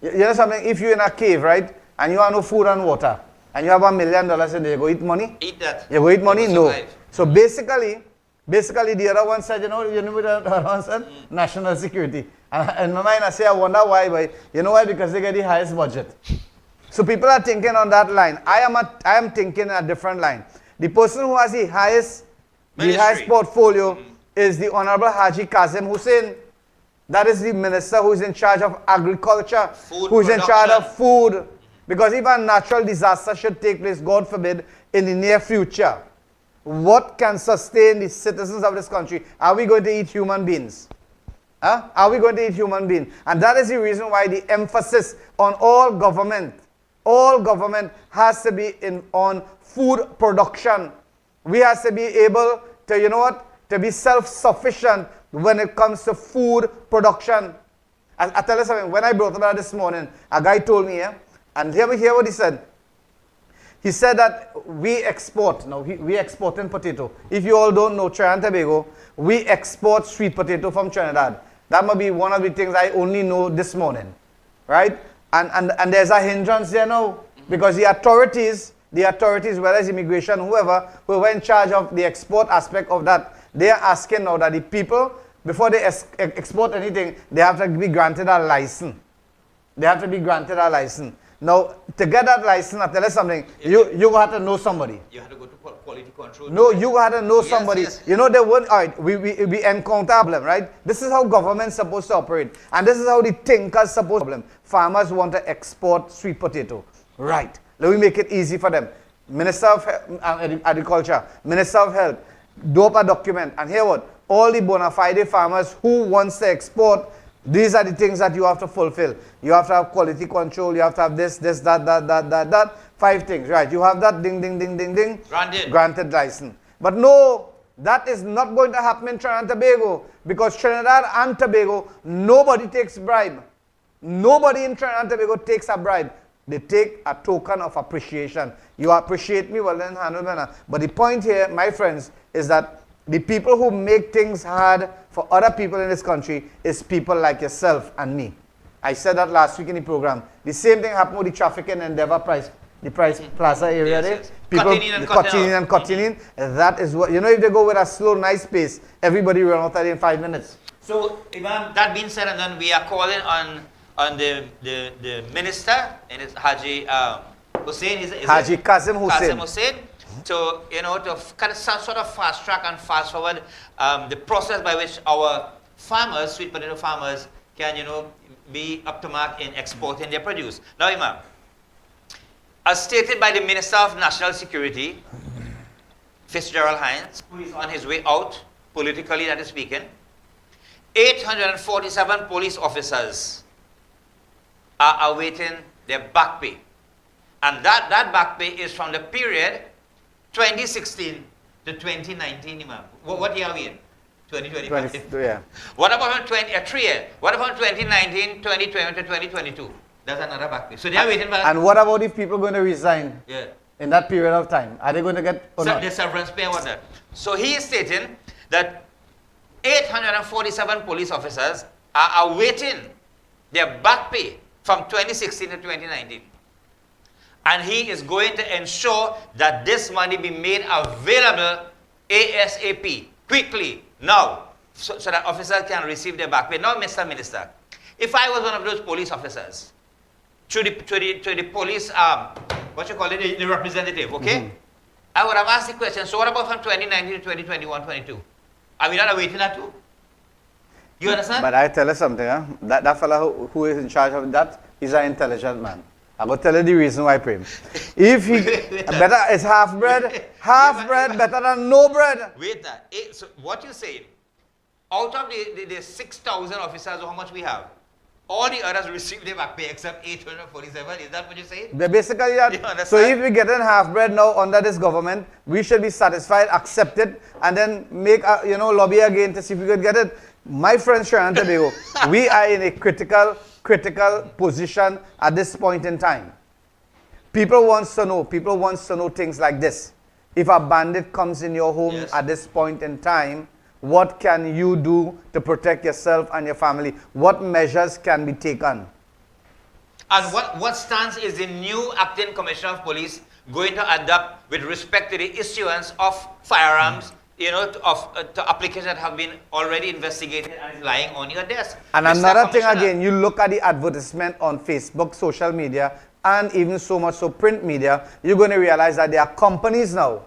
Speaker 1: You know something? If you're in a cave, right, and you have no food and water, and you have $1 million in there, you go eat money?
Speaker 2: Eat that.
Speaker 1: You go eat money? No. So basically, the other one said, you know what the other one said? National security. And in my mind, I say, I wonder why, but you know why? Because they get the highest budget. So people are thinking on that line. I am thinking a different line. The person who has the highest portfolio is the Honorable Haji Kazim Hussein. That is the minister who is in charge of agriculture, who is in charge of food. Because if a natural disaster should take place, God forbid, in the near future, what can sustain the citizens of this country? Are we going to eat human beings? Are we going to eat human beings? And that is the reason why the emphasis on all government has to be on food production. We have to be able to, to be self-sufficient when it comes to food production. I tell you something, when I brought up that this morning, a guy told me, And hear what he said. He said that we export. Now, we exporting potato. If you all don't know, Trinidad and Tobago, we export sweet potato from Trinidad. That might be one of the things I only know this morning. Right? And there's a hindrance there now. Because the authorities, whether it's immigration, whoever in charge of the export aspect of that, they are asking now that the people, before they export anything, they have to be granted a license. They have to be granted a license. Now, to get that license, I'll tell you something, you have to know somebody.
Speaker 2: You have to go to quality control.
Speaker 1: No, you have to know somebody.
Speaker 2: Yes.
Speaker 1: You know, they won't, all right, we encounter a problem, right? This is how government's supposed to operate. And this is how the thinkers supposed to problem. Farmers want to export sweet potato. Right. Let me make it easy for them. Minister of Agriculture, Minister of Health, do up a document. And hear what? All the bona fide farmers who wants to export, these are the things that you have to fulfill. You have to have quality control. You have to have this, that. 5 things, right? You have that, ding. Granted license. But no, that is not going to happen in Trinidad and Tobago. Because Trinidad and Tobago, nobody takes bribe. Nobody in Trinidad and Tobago takes a bribe. They take a token of appreciation. You appreciate me, well then handle me. But the point here, my friends, is that the people who make things hard for other people in this country is people like yourself and me. I said that last week in the program. The same thing happened with the traffic in Endeavour Price Plaza area there. People cutting in. That is what, you know, if they go with a slow, nice pace, everybody run out of there in 5 minutes.
Speaker 2: So, Imam, that being said, and then we are calling on the minister, and it's Haji Hussein,
Speaker 1: Haji Kazim
Speaker 2: Hussein, to, you know, to kind of sort of fast track and fast forward the process by which our farmers, sweet potato farmers, can, you know, be up to mark in exporting their produce. Now, Imam, as stated by the Minister of National Security, Fitzgerald Hines, who is on his way out, politically that is speaking, 847 police officers are awaiting their back pay. And that back pay is from the period 2016 to 2019, Imam. What year are we in? 2025.
Speaker 1: Yeah.
Speaker 2: What about 3 years? What about 2019, 2020 to 2022? That's another back pay. So they are waiting for that.
Speaker 1: And what about if people are going to resign?
Speaker 2: Yeah.
Speaker 1: In that period of time? Are they going to get
Speaker 2: the severance pay and what that? So he is stating that 847 police officers are awaiting their back pay from 2016 to 2019. And he is going to ensure that this money be made available ASAP, quickly, now, so that officers can receive their back pay. Now, Mr. Minister, if I was one of those police officers, to the police, the representative, okay? I would have asked the question, so what about from 2019 to 2021, 22? Are we not awaiting that too? You understand?
Speaker 1: But I tell you something, huh? That fellow who is in charge of that, he's an intelligent man. I'm going to tell you the reason why I pray. If he, better is half bread better than no bread.
Speaker 2: Wait that. So what you saying, out of the 6,000 officers, how much we have? All the others receive their back pay except 847. Is that what you're saying?
Speaker 1: Basically that. So if we get in half bread now under this government, we should be satisfied, accept it, and then make lobby again to see if we could get it. My friend Trinidad and Tobago, we are in a critical position at this point in time. People wants to know things like this. If a bandit comes in your home at this point in time, what can you do to protect yourself and your family? What measures can be taken?
Speaker 2: And what stance is the new acting commissioner of police going to adopt with respect to the issuance of firearms, to applications that have been already investigated and lying on your desk?
Speaker 1: And another thing again, you look at the advertisement on Facebook, social media, and even so much so print media, you're going to realize that there are companies now.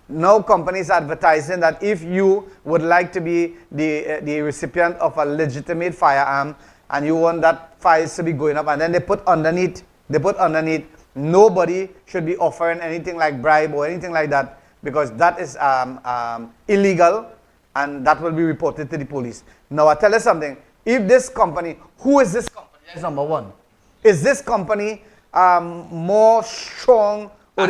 Speaker 1: Now companies advertising that if you would like to be the recipient of a legitimate firearm and you want that files to be going up, and then they put underneath, nobody should be offering anything like bribe or anything like that, because that is illegal and that will be reported to the police. Now I tell you something, if this company, who is this company? That's number one. Is this company more strong, or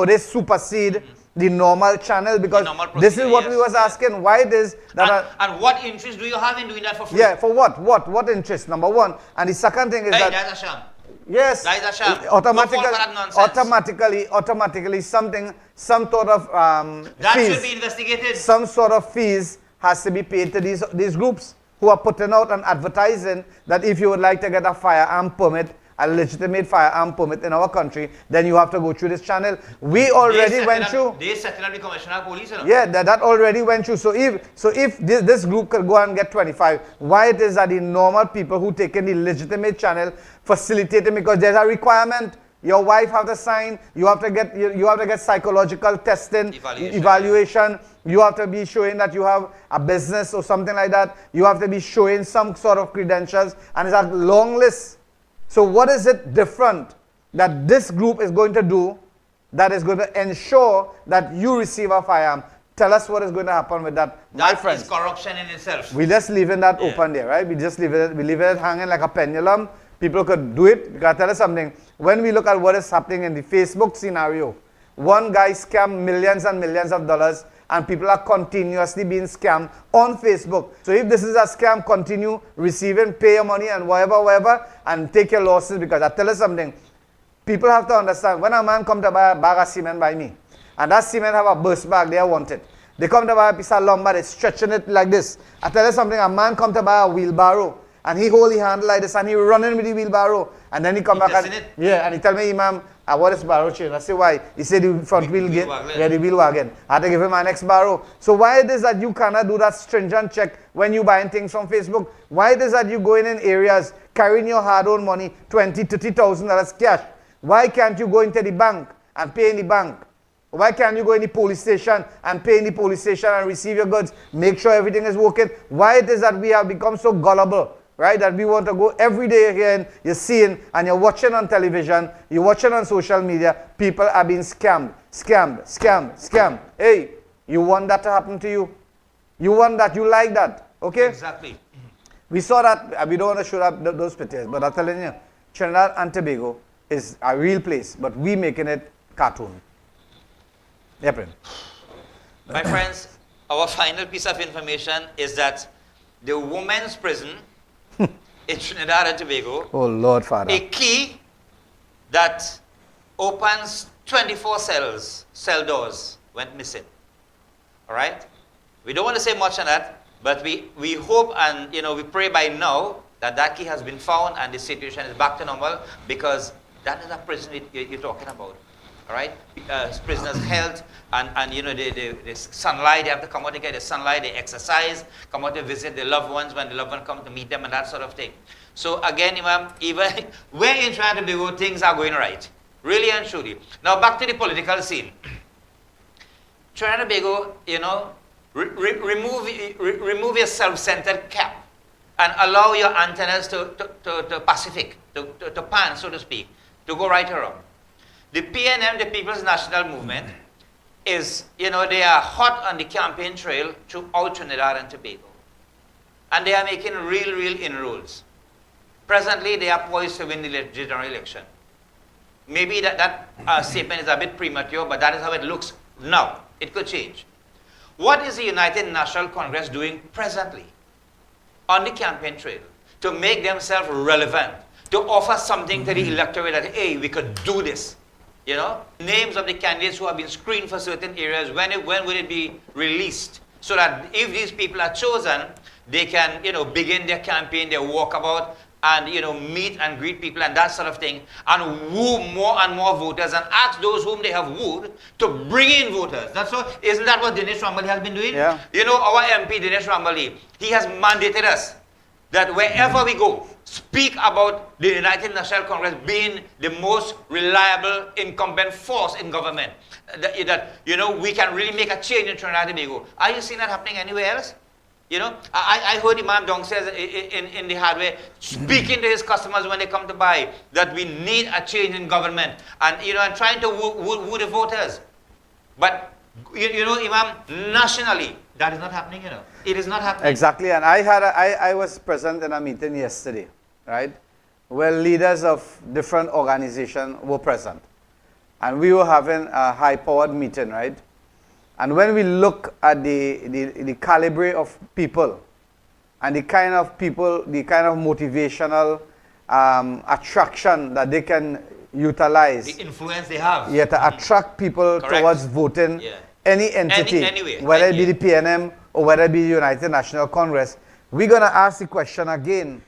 Speaker 1: they supersede the normal channel? Because this is what we was asking, why it is that...
Speaker 2: And what interest do you have in doing that for free?
Speaker 1: Yeah, for what? What interest? Number one. And the second thing is
Speaker 2: that's a sham.
Speaker 1: Yes.
Speaker 2: That is a sham.
Speaker 1: Automatically,
Speaker 2: Don't fall for that nonsense.
Speaker 1: automatically, some sort of
Speaker 2: that
Speaker 1: fees,
Speaker 2: should be investigated.
Speaker 1: some sort of fees has to be paid to these groups who are putting out and advertising that if you would like to get a firearm permit, a legitimate firearm permit in our country, then you have to go through this channel. We already went through.
Speaker 2: They settled up the commissioner of police, you know?
Speaker 1: Yeah, that already went through. So if this group could go and get 25, why it is that the normal people who take in the legitimate channel facilitate it? Because there's a requirement. Your wife have to sign. You have to get psychological testing, evaluation. You have to be showing that you have a business or something like that. You have to be showing some sort of credentials, and it's a long list. So what is it different that this group is going to do that is going to ensure that you receive a firearm? Tell us what is going to happen with that, my friends.
Speaker 2: That is corruption in itself.
Speaker 1: We just leaving that open there, right? We leave it hanging like a pendulum. People could do it. Because tell us something. When we look at what is happening in the Facebook scenario, one guy scammed millions and millions of dollars, and people are continuously being scammed on Facebook. So if this is a scam, continue receiving, pay your money and whatever, and take your losses, because I tell you something, people have to understand, when a man come to buy a bag of cement by me, and that cement have a burst bag, they want it. They come to buy a piece of lumber, they're stretching it like this. I tell you something, a man come to buy a wheelbarrow, and he hold the handle like this, and he running with the wheelbarrow, and then he come back and, and he tell me, Imam, I want this barrow change. I say, why? He said the front wheel the wheel wagon. I had to give him my next barrow. So why it is that you cannot do that stringent check when you buying things from Facebook? Why it is that you going in areas, carrying your hard-earned money, $20,000, $30,000 cash? Why can't you go into the bank and pay in the bank? Why can't you go in the police station and pay in the police station and receive your goods? Make sure everything is working. Why it is that we have become so gullible? Right, that we want to go every day here and you're seeing and you're watching on television, you're watching on social media, people are being scammed. Hey, you want that to happen to you? You want that, you like that, okay?
Speaker 2: Exactly.
Speaker 1: We saw that, we don't want to show up those pictures, but I'm telling you, Trinidad and Tobago is a real place, but we making it cartoon. Yeah, Prim.
Speaker 2: My friends, our final piece of information is that the women's prison in Trinidad and Tobago,
Speaker 1: oh Lord Father,
Speaker 2: a key that opens 24 cell doors went missing. All right? We don't want to say much on that, but we hope and we pray by now that key has been found and the situation is back to normal, because that is a prison you're talking about. All right? Prisoners' health and the sunlight, they have to come out to get the sunlight, they exercise, come out to visit their loved ones when the loved one come to meet them and that sort of thing. So again, Imam, even where in Trinidad and Tobago things are going right, really and truly. Now back to the political scene. Trinidad and Tobago, remove your self-centered cap and allow your antennas to Pacific, to pan, so to speak, to go right around. The PNM, the People's National Movement, is, they are hot on the campaign trail throughout Trinidad and Tobago. And they are making real inroads. Presently, they are poised to win the general election. Maybe that statement is a bit premature, but that is how it looks now. It could change. What is the United National Congress doing presently on the campaign trail to make themselves relevant, to offer something to the electorate that, hey, we could do this? Names of the candidates who have been screened for certain areas, when will it be released? So that if these people are chosen, they can, begin their campaign, their walkabout, and, meet and greet people and that sort of thing, and woo more and more voters, and ask those whom they have wooed to bring in voters. Isn't that what Dinesh Rambali has been doing?
Speaker 1: Yeah.
Speaker 2: Our MP, Dinesh Rambali, he has mandated us that wherever we go, speak about the United National Congress being the most reliable incumbent force in government. That we can really make a change in Trinidad and Tobago. Are you seeing that happening anywhere else? I heard Imam Dong says in the hardware, speaking to his customers when they come to buy, that we need a change in government, and and trying to woo the voters. But Imam, nationally, that is not happening. It is not happening.
Speaker 1: Exactly, and I was present in a meeting yesterday, right, where leaders of different organizations were present, and we were having a high-powered meeting, right. And when we look at the caliber of people and the kind of motivational attraction that they can utilize.
Speaker 2: The influence they have.
Speaker 1: Yeah, to attract people
Speaker 2: Correct.
Speaker 1: towards voting any entity,
Speaker 2: anyway,
Speaker 1: whether it be the PNM or whether it be the United National Congress. We're going to ask the question again.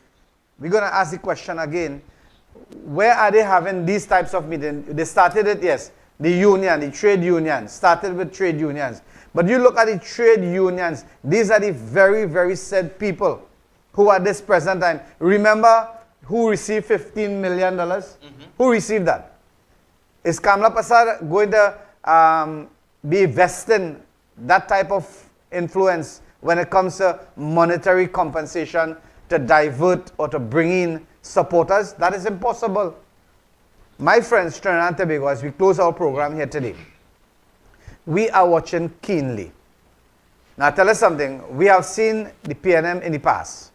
Speaker 1: Where are they having these types of meetings? They started it, yes. The trade union, started with trade unions. But you look at the trade unions, these are the very, very said people who at this present time, remember who received $15 million? Who received that? Is Kamla Prasad going to be vesting that type of influence when it comes to monetary compensation to divert or to bring in supporters? That is impossible. My friends, Trinidad and Tobago, as we close our program here today, we are watching keenly. Now, tell us something. We have seen the PNM in the past,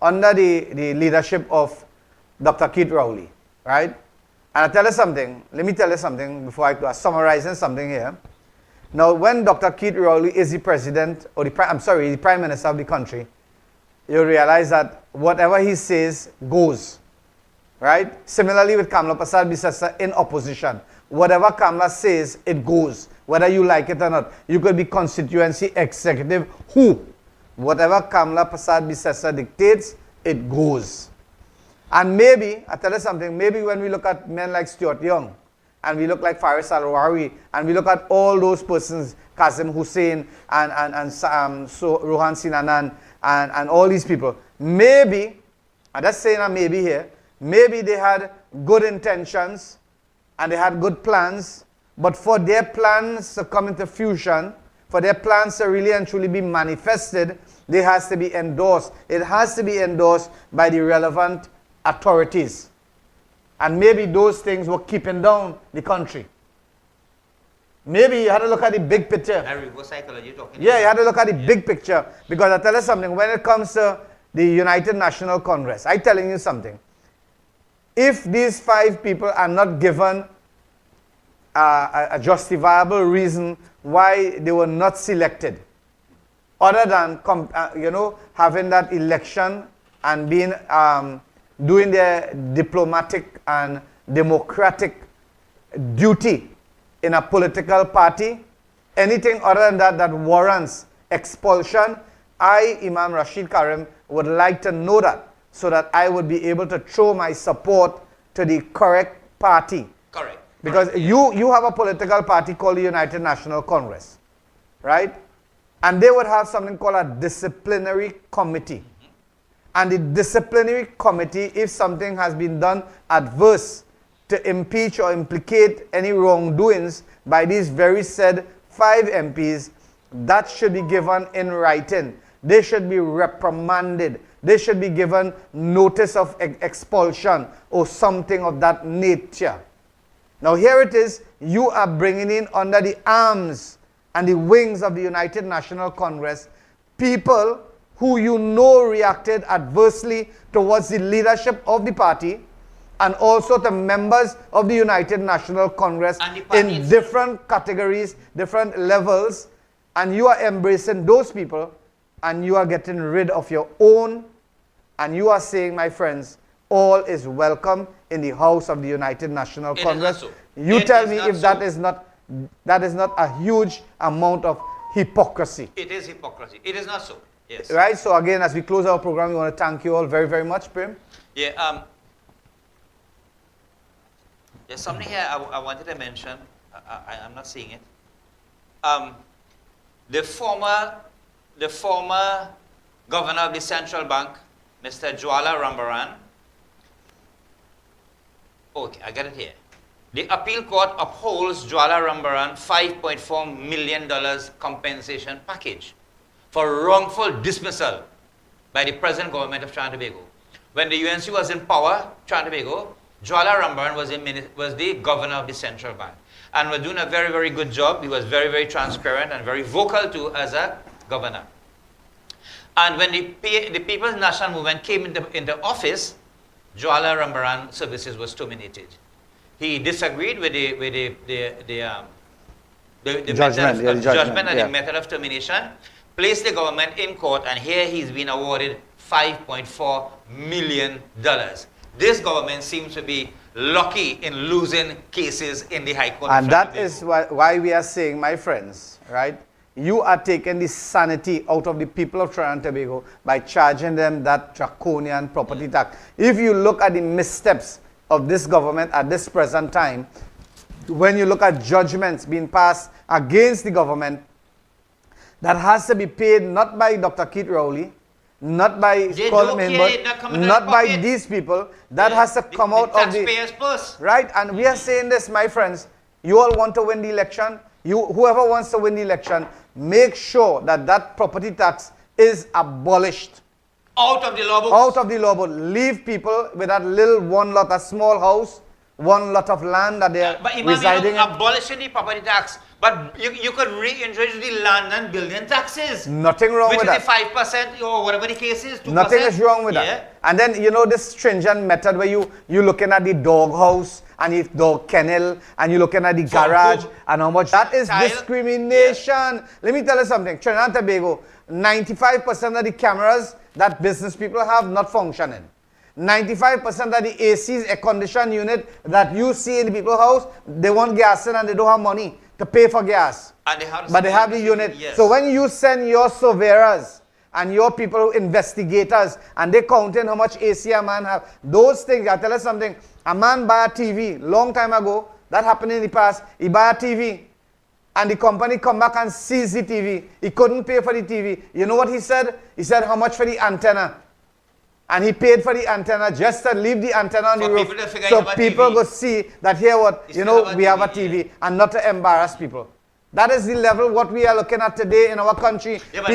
Speaker 1: under the leadership of Dr. Keith Rowley, right? And I tell you something. Let me tell you something before I go. Summarizing something here. Now, when Dr. Keith Rowley is the president, or the prime minister of the country, you realize that whatever he says goes, right? Similarly with Kamla Prasad Bisesa in opposition. Whatever Kamla says, it goes, whether you like it or not. You could be constituency executive, whatever Kamla Prasad Bisesa dictates, it goes. And maybe, I tell you something, maybe when we look at men like Stuart Young, and we look like Faris Alwari, and we look at all those persons, Kazim Hussein, and Rohan Sinanan, and all these people, maybe, I'm just saying a maybe here, maybe they had good intentions, and they had good plans, but for their plans to come into fusion, for their plans to really and truly be manifested, they has to be endorsed. It has to be endorsed by the relevant authorities. And maybe those things were keeping down the country. Maybe you had to look at the big picture.
Speaker 2: What psychology you're talking
Speaker 1: Yeah,
Speaker 2: about?
Speaker 1: you had to look at the big picture. Because I tell you something, when it comes to the United National Congress, I'm telling you something. If these 5 people are not given a justifiable reason why they were not selected, other than having that election and being doing their diplomatic and democratic duty in a political party, anything other than that warrants expulsion, I, Imam Rashid Karim, would like to know that, so that I would be able to throw my support to the correct party.
Speaker 2: Correct.
Speaker 1: Because you have a political party called the United National Congress, right? And they would have something called a disciplinary committee. And the disciplinary committee, if something has been done adverse to impeach or implicate any wrongdoings by these very said 5 MPs, that should be given in writing. They should be reprimanded. They should be given notice of expulsion or something of that nature. Now here it is, you are bringing in under the arms and the wings of the United National Congress people who you know reacted adversely towards the leadership of the party and also to members of the United National Congress in different categories, different levels, and you are embracing those people and you are getting rid of your own, and you are saying, my friends, all is welcome in the house of the United National Congress. You tell me if that is not a huge amount of hypocrisy.
Speaker 2: It is hypocrisy. It is not so. Yes.
Speaker 1: Right? So again, as we close our program, we want to thank you all very, very much, Prem.
Speaker 2: Yeah. There's something here I wanted to mention. I'm not seeing it. The former governor of the central bank, Mr. Jwala Rambaran. Okay, I got it here. The appeal court upholds Jwala Rambaran $5.4 million compensation package for wrongful dismissal by the present government of Trinidad and Tobago. When the UNC was in power, Trinidad and Tobago, Jwala Rambaran was the governor of the central bank and was doing a very, very good job. He was very, very transparent and very vocal too as a governor. And when the People's National Movement came into office, Jwala Rambaran services was terminated. He disagreed with the judgment and the method of termination, placed the government in court, and here he's been awarded $5.4 million. this government seems to be lucky in losing cases in the High Court.
Speaker 1: And that is why we are saying, my friends, right? You are taking the sanity out of the people of Trinidad and Tobago by charging them that draconian property tax. If you look at the missteps of this government at this present time, when you look at judgments being passed against the government, that has to be paid not by Dr. Keith Rowley, not by Colin Hinbert, not by these people. That has to come out of the
Speaker 2: taxpayers' purse.
Speaker 1: Right, and we are saying this, my friends. You all want to win the election. Whoever wants to win the election, make sure that that property tax is abolished.
Speaker 2: Out of the law books.
Speaker 1: Out of the law book. Leave people with that little one lot, a small house, one lot of land that they are residing in.
Speaker 2: Abolishing the property tax, but you could reintroduce the land and building taxes.
Speaker 1: Nothing wrong with that.
Speaker 2: Which is the 5% or whatever the case is, 2%.
Speaker 1: Nothing is wrong with that. And then, you know, this stringent method where you looking at the dog house and the dog kennel and you're looking at the garage and how much. That is discrimination. Yeah. Let me tell you something. Trinidad and Tobago, 95% of the cameras that business people have not functioning. 95% of the ACs, air conditioned unit that you see in the people's house, they want gas in and they don't have money to pay for gas.
Speaker 2: And they have
Speaker 1: but they have the unit. Yes. So when you send your surveyors and your people, investigators, and they count in how much AC a man have, those things, I'll tell you something. A man buy a TV, long time ago, that happened in the past, he buy a TV, and the company come back and seize the TV. He couldn't pay for the TV. You know what he said? He said, how much for the antenna? And he paid for the antenna just to leave the antenna on the roof. So people go see that here what, you know, we have a TV and not to embarrass people. That is the level what we are looking at today in our country.
Speaker 2: Yeah, but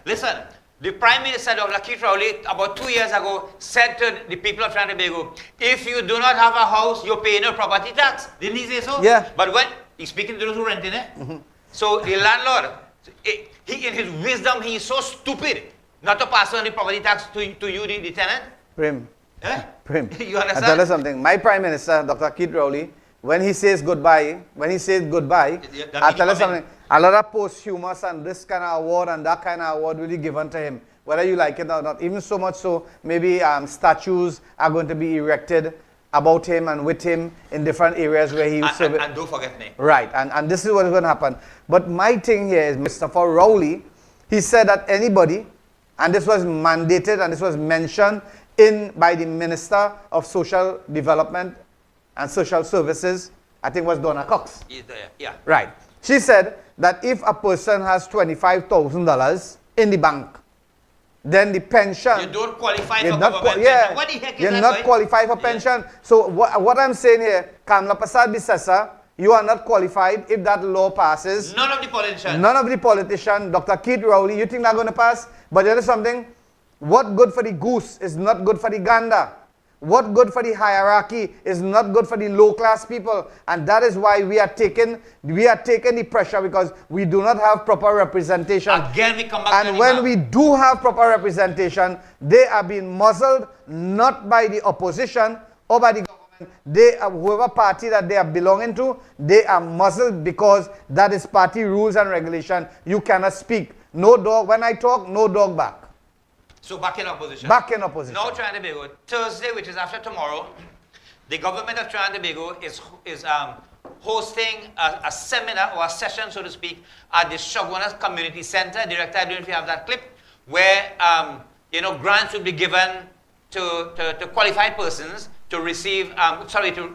Speaker 2: listen. The Prime Minister, Dr. Keith Rowley, about 2 years ago, said to the people of Trinidad and Tobago, if you do not have a house, you're paying no property tax. Didn't he say so?
Speaker 1: Yeah.
Speaker 2: But when he's speaking to those who rent in it, so the landlord, he in his wisdom, he is so stupid not to pass on the property tax to you, the tenant.
Speaker 1: Prim.
Speaker 2: Eh?
Speaker 1: Prim.
Speaker 2: You understand?
Speaker 1: I'll tell you something. My Prime Minister, Dr. Keith Rowley, when he says goodbye, I'll tell you something. A lot of posthumous and this kind of award and that kind of award will be given to him, whether you like it or not. Even so much so, maybe statues are going to be erected about him and with him in different areas where he will serve.
Speaker 2: And don't forget me.
Speaker 1: Right, and this is what is going to happen. But my thing here is, Mr. Rowley, he said that anybody, and this was mandated and this was mentioned by the Minister of Social Development and Social Services, I think was Donna Cox.
Speaker 2: Yeah.
Speaker 1: Right. She said that if a person has $25,000 in the bank, then the pension...
Speaker 2: You don't qualify for government pension. What the heck is
Speaker 1: you're
Speaker 2: that?
Speaker 1: You're not qualified for pension. So what I'm saying here, Kamla Prasad Bisesa, you are not qualified if that law passes.
Speaker 2: None of the politicians.
Speaker 1: None of the politicians. Dr. Keith Rowley, you think they're going to pass? But there is something, what good for the goose is not good for the gander. What good for the hierarchy is not good for the low-class people. And that is why we are taking the pressure because we do not have proper representation.
Speaker 2: Again, we come back
Speaker 1: and when we do have proper representation, they are being muzzled not by the opposition or by the government. They are, whoever party that they are belonging to, they are muzzled because that is party rules and regulation. You cannot speak. No dog, when I talk, no dog back.
Speaker 2: So back in opposition.
Speaker 1: Back in opposition.
Speaker 2: Now Trinidad and Tobago, Thursday, which is after tomorrow, the government of Trinidad and Tobago is hosting a seminar or a session, so to speak, at the Shogunas Community Center. Director, I don't know if you have that clip, where grants will be given to qualified persons to receive,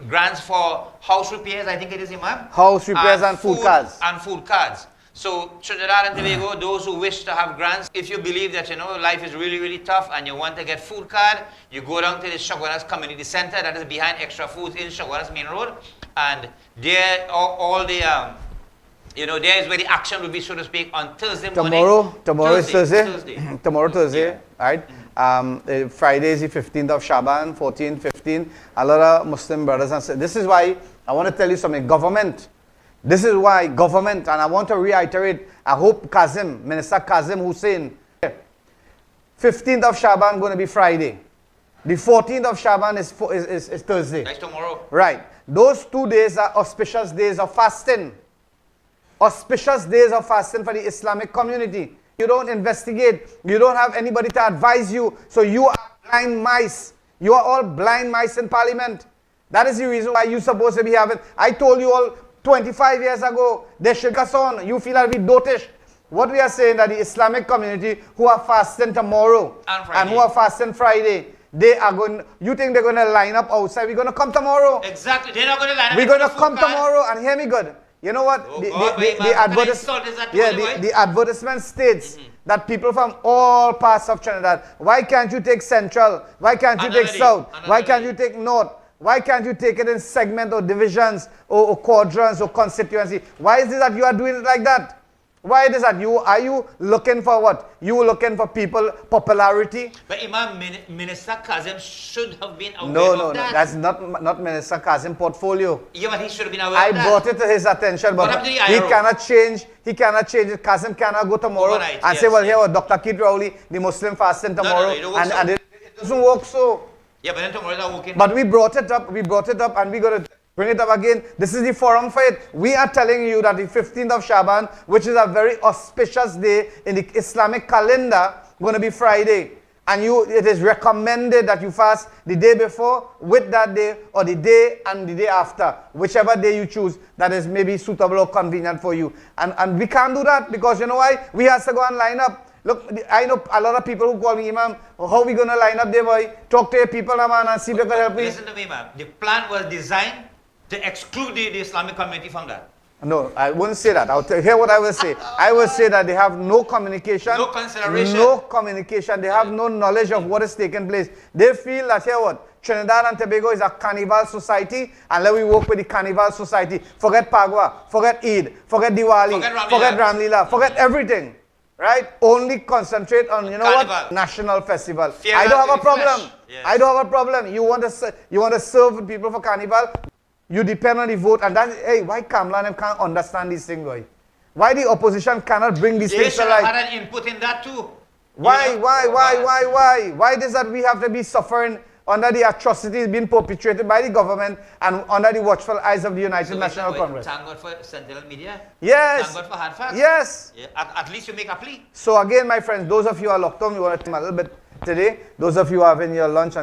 Speaker 2: grants for house repairs, I think it is, Imam?
Speaker 1: House repairs and food cards.
Speaker 2: And food cards. So Trinidad and Tobago, those who wish to have grants, if you believe that life is really, really tough and you want to get food card, you go down to the Shogunas Community Center that is behind Extra Foods in Shogunas Main Road, and there all the there is where the action will be, so to speak, on Thursday morning.
Speaker 1: Tomorrow is Thursday. Tomorrow Thursday, right? Friday is the 15th of Shaban, 14, 15. A lot of Muslim brothers and sisters. This is why I want to tell you something. This is why government, and I want to reiterate, I hope Minister Kazim Hussein, 15th of Shaban going to be Friday. The 14th of Shaban is Thursday.
Speaker 2: That's tomorrow.
Speaker 1: Right. Those 2 days are auspicious days of fasting. Auspicious days of fasting for the Islamic community. You don't investigate. You don't have anybody to advise you. So you are blind mice. You are all blind mice in parliament. That is the reason why you're supposed to be having. I told you all 25 years ago, they should us on. You feel that we dotish. What we are saying that the Islamic community who are fasting tomorrow and who are fasting Friday, they are going. You think they're going to line up outside? We're going to come tomorrow.
Speaker 2: Exactly. They're not going to line up.
Speaker 1: We're going to come tomorrow, and hear me good. You know what?
Speaker 2: Oh
Speaker 1: the advertisement states that people from all parts of Trinidad. Why can't you take Central? Why can't you take South? Why can't you take North? Why can't you take it in segment or divisions or quadrants or constituency? Why is it that you are doing it like that? Why is that? Are you looking for what? You looking for people popularity?
Speaker 2: But Imam, Minister Kazim should have been aware
Speaker 1: No,
Speaker 2: of that.
Speaker 1: that's not Minister Kazim portfolio.
Speaker 2: Yeah, but he should have been aware of that.
Speaker 1: I brought it to his attention, but he cannot change. He cannot change it. Kazim cannot go tomorrow and say, well, here, Dr. Keith Rowley, the Muslim fasting tomorrow, and it doesn't work so.
Speaker 2: Yeah, but then tomorrow they're working.
Speaker 1: But we brought it up, and we're going to bring it up again. This is the forum for it. We are telling you that the 15th of Shaban, which is a very auspicious day in the Islamic calendar, going to be Friday. And it is recommended that you fast the day before, with that day, or the day and the day after. Whichever day you choose that is maybe suitable or convenient for you. And we can't do that because you know why? We have to go and line up. Look, I know a lot of people who call me, Imam, how are we going to line up there, boy? Talk to your people, man, and see if they can help me.
Speaker 2: Listen to me, Imam. The plan was designed to exclude the Islamic community from that.
Speaker 1: No, I wouldn't say that. Hear what I will say. I will say that they have no communication.
Speaker 2: No consideration.
Speaker 1: No communication. They have no knowledge of what is taking place. They feel that, hear what? Trinidad and Tobago is a carnival society, and let me work with the carnival society. Forget Pagwa, forget Eid, forget Diwali, forget Ramlila, forget everything. Right? Only concentrate on, you know
Speaker 2: Carnival.
Speaker 1: what? National festival. I don't have a problem.
Speaker 2: Yes.
Speaker 1: I don't have a problem. You want to serve people for carnival? You depend on the vote, and that's, hey, why Kamlan can't understand these things, boy? Why the opposition cannot bring these things to light?
Speaker 2: They should have had an input in that too.
Speaker 1: Why is that we have to be suffering under the atrocities being perpetrated by the government and under the watchful eyes of the United National Congress?
Speaker 2: Thank God for Sentinel Media.
Speaker 1: Yes.
Speaker 2: Thank God for Hardfacts.
Speaker 1: Yes.
Speaker 2: Yeah, at least you make a plea.
Speaker 1: So again, my friends, those of you who are locked on, we want to talk a little bit today. Those of you who are having your lunch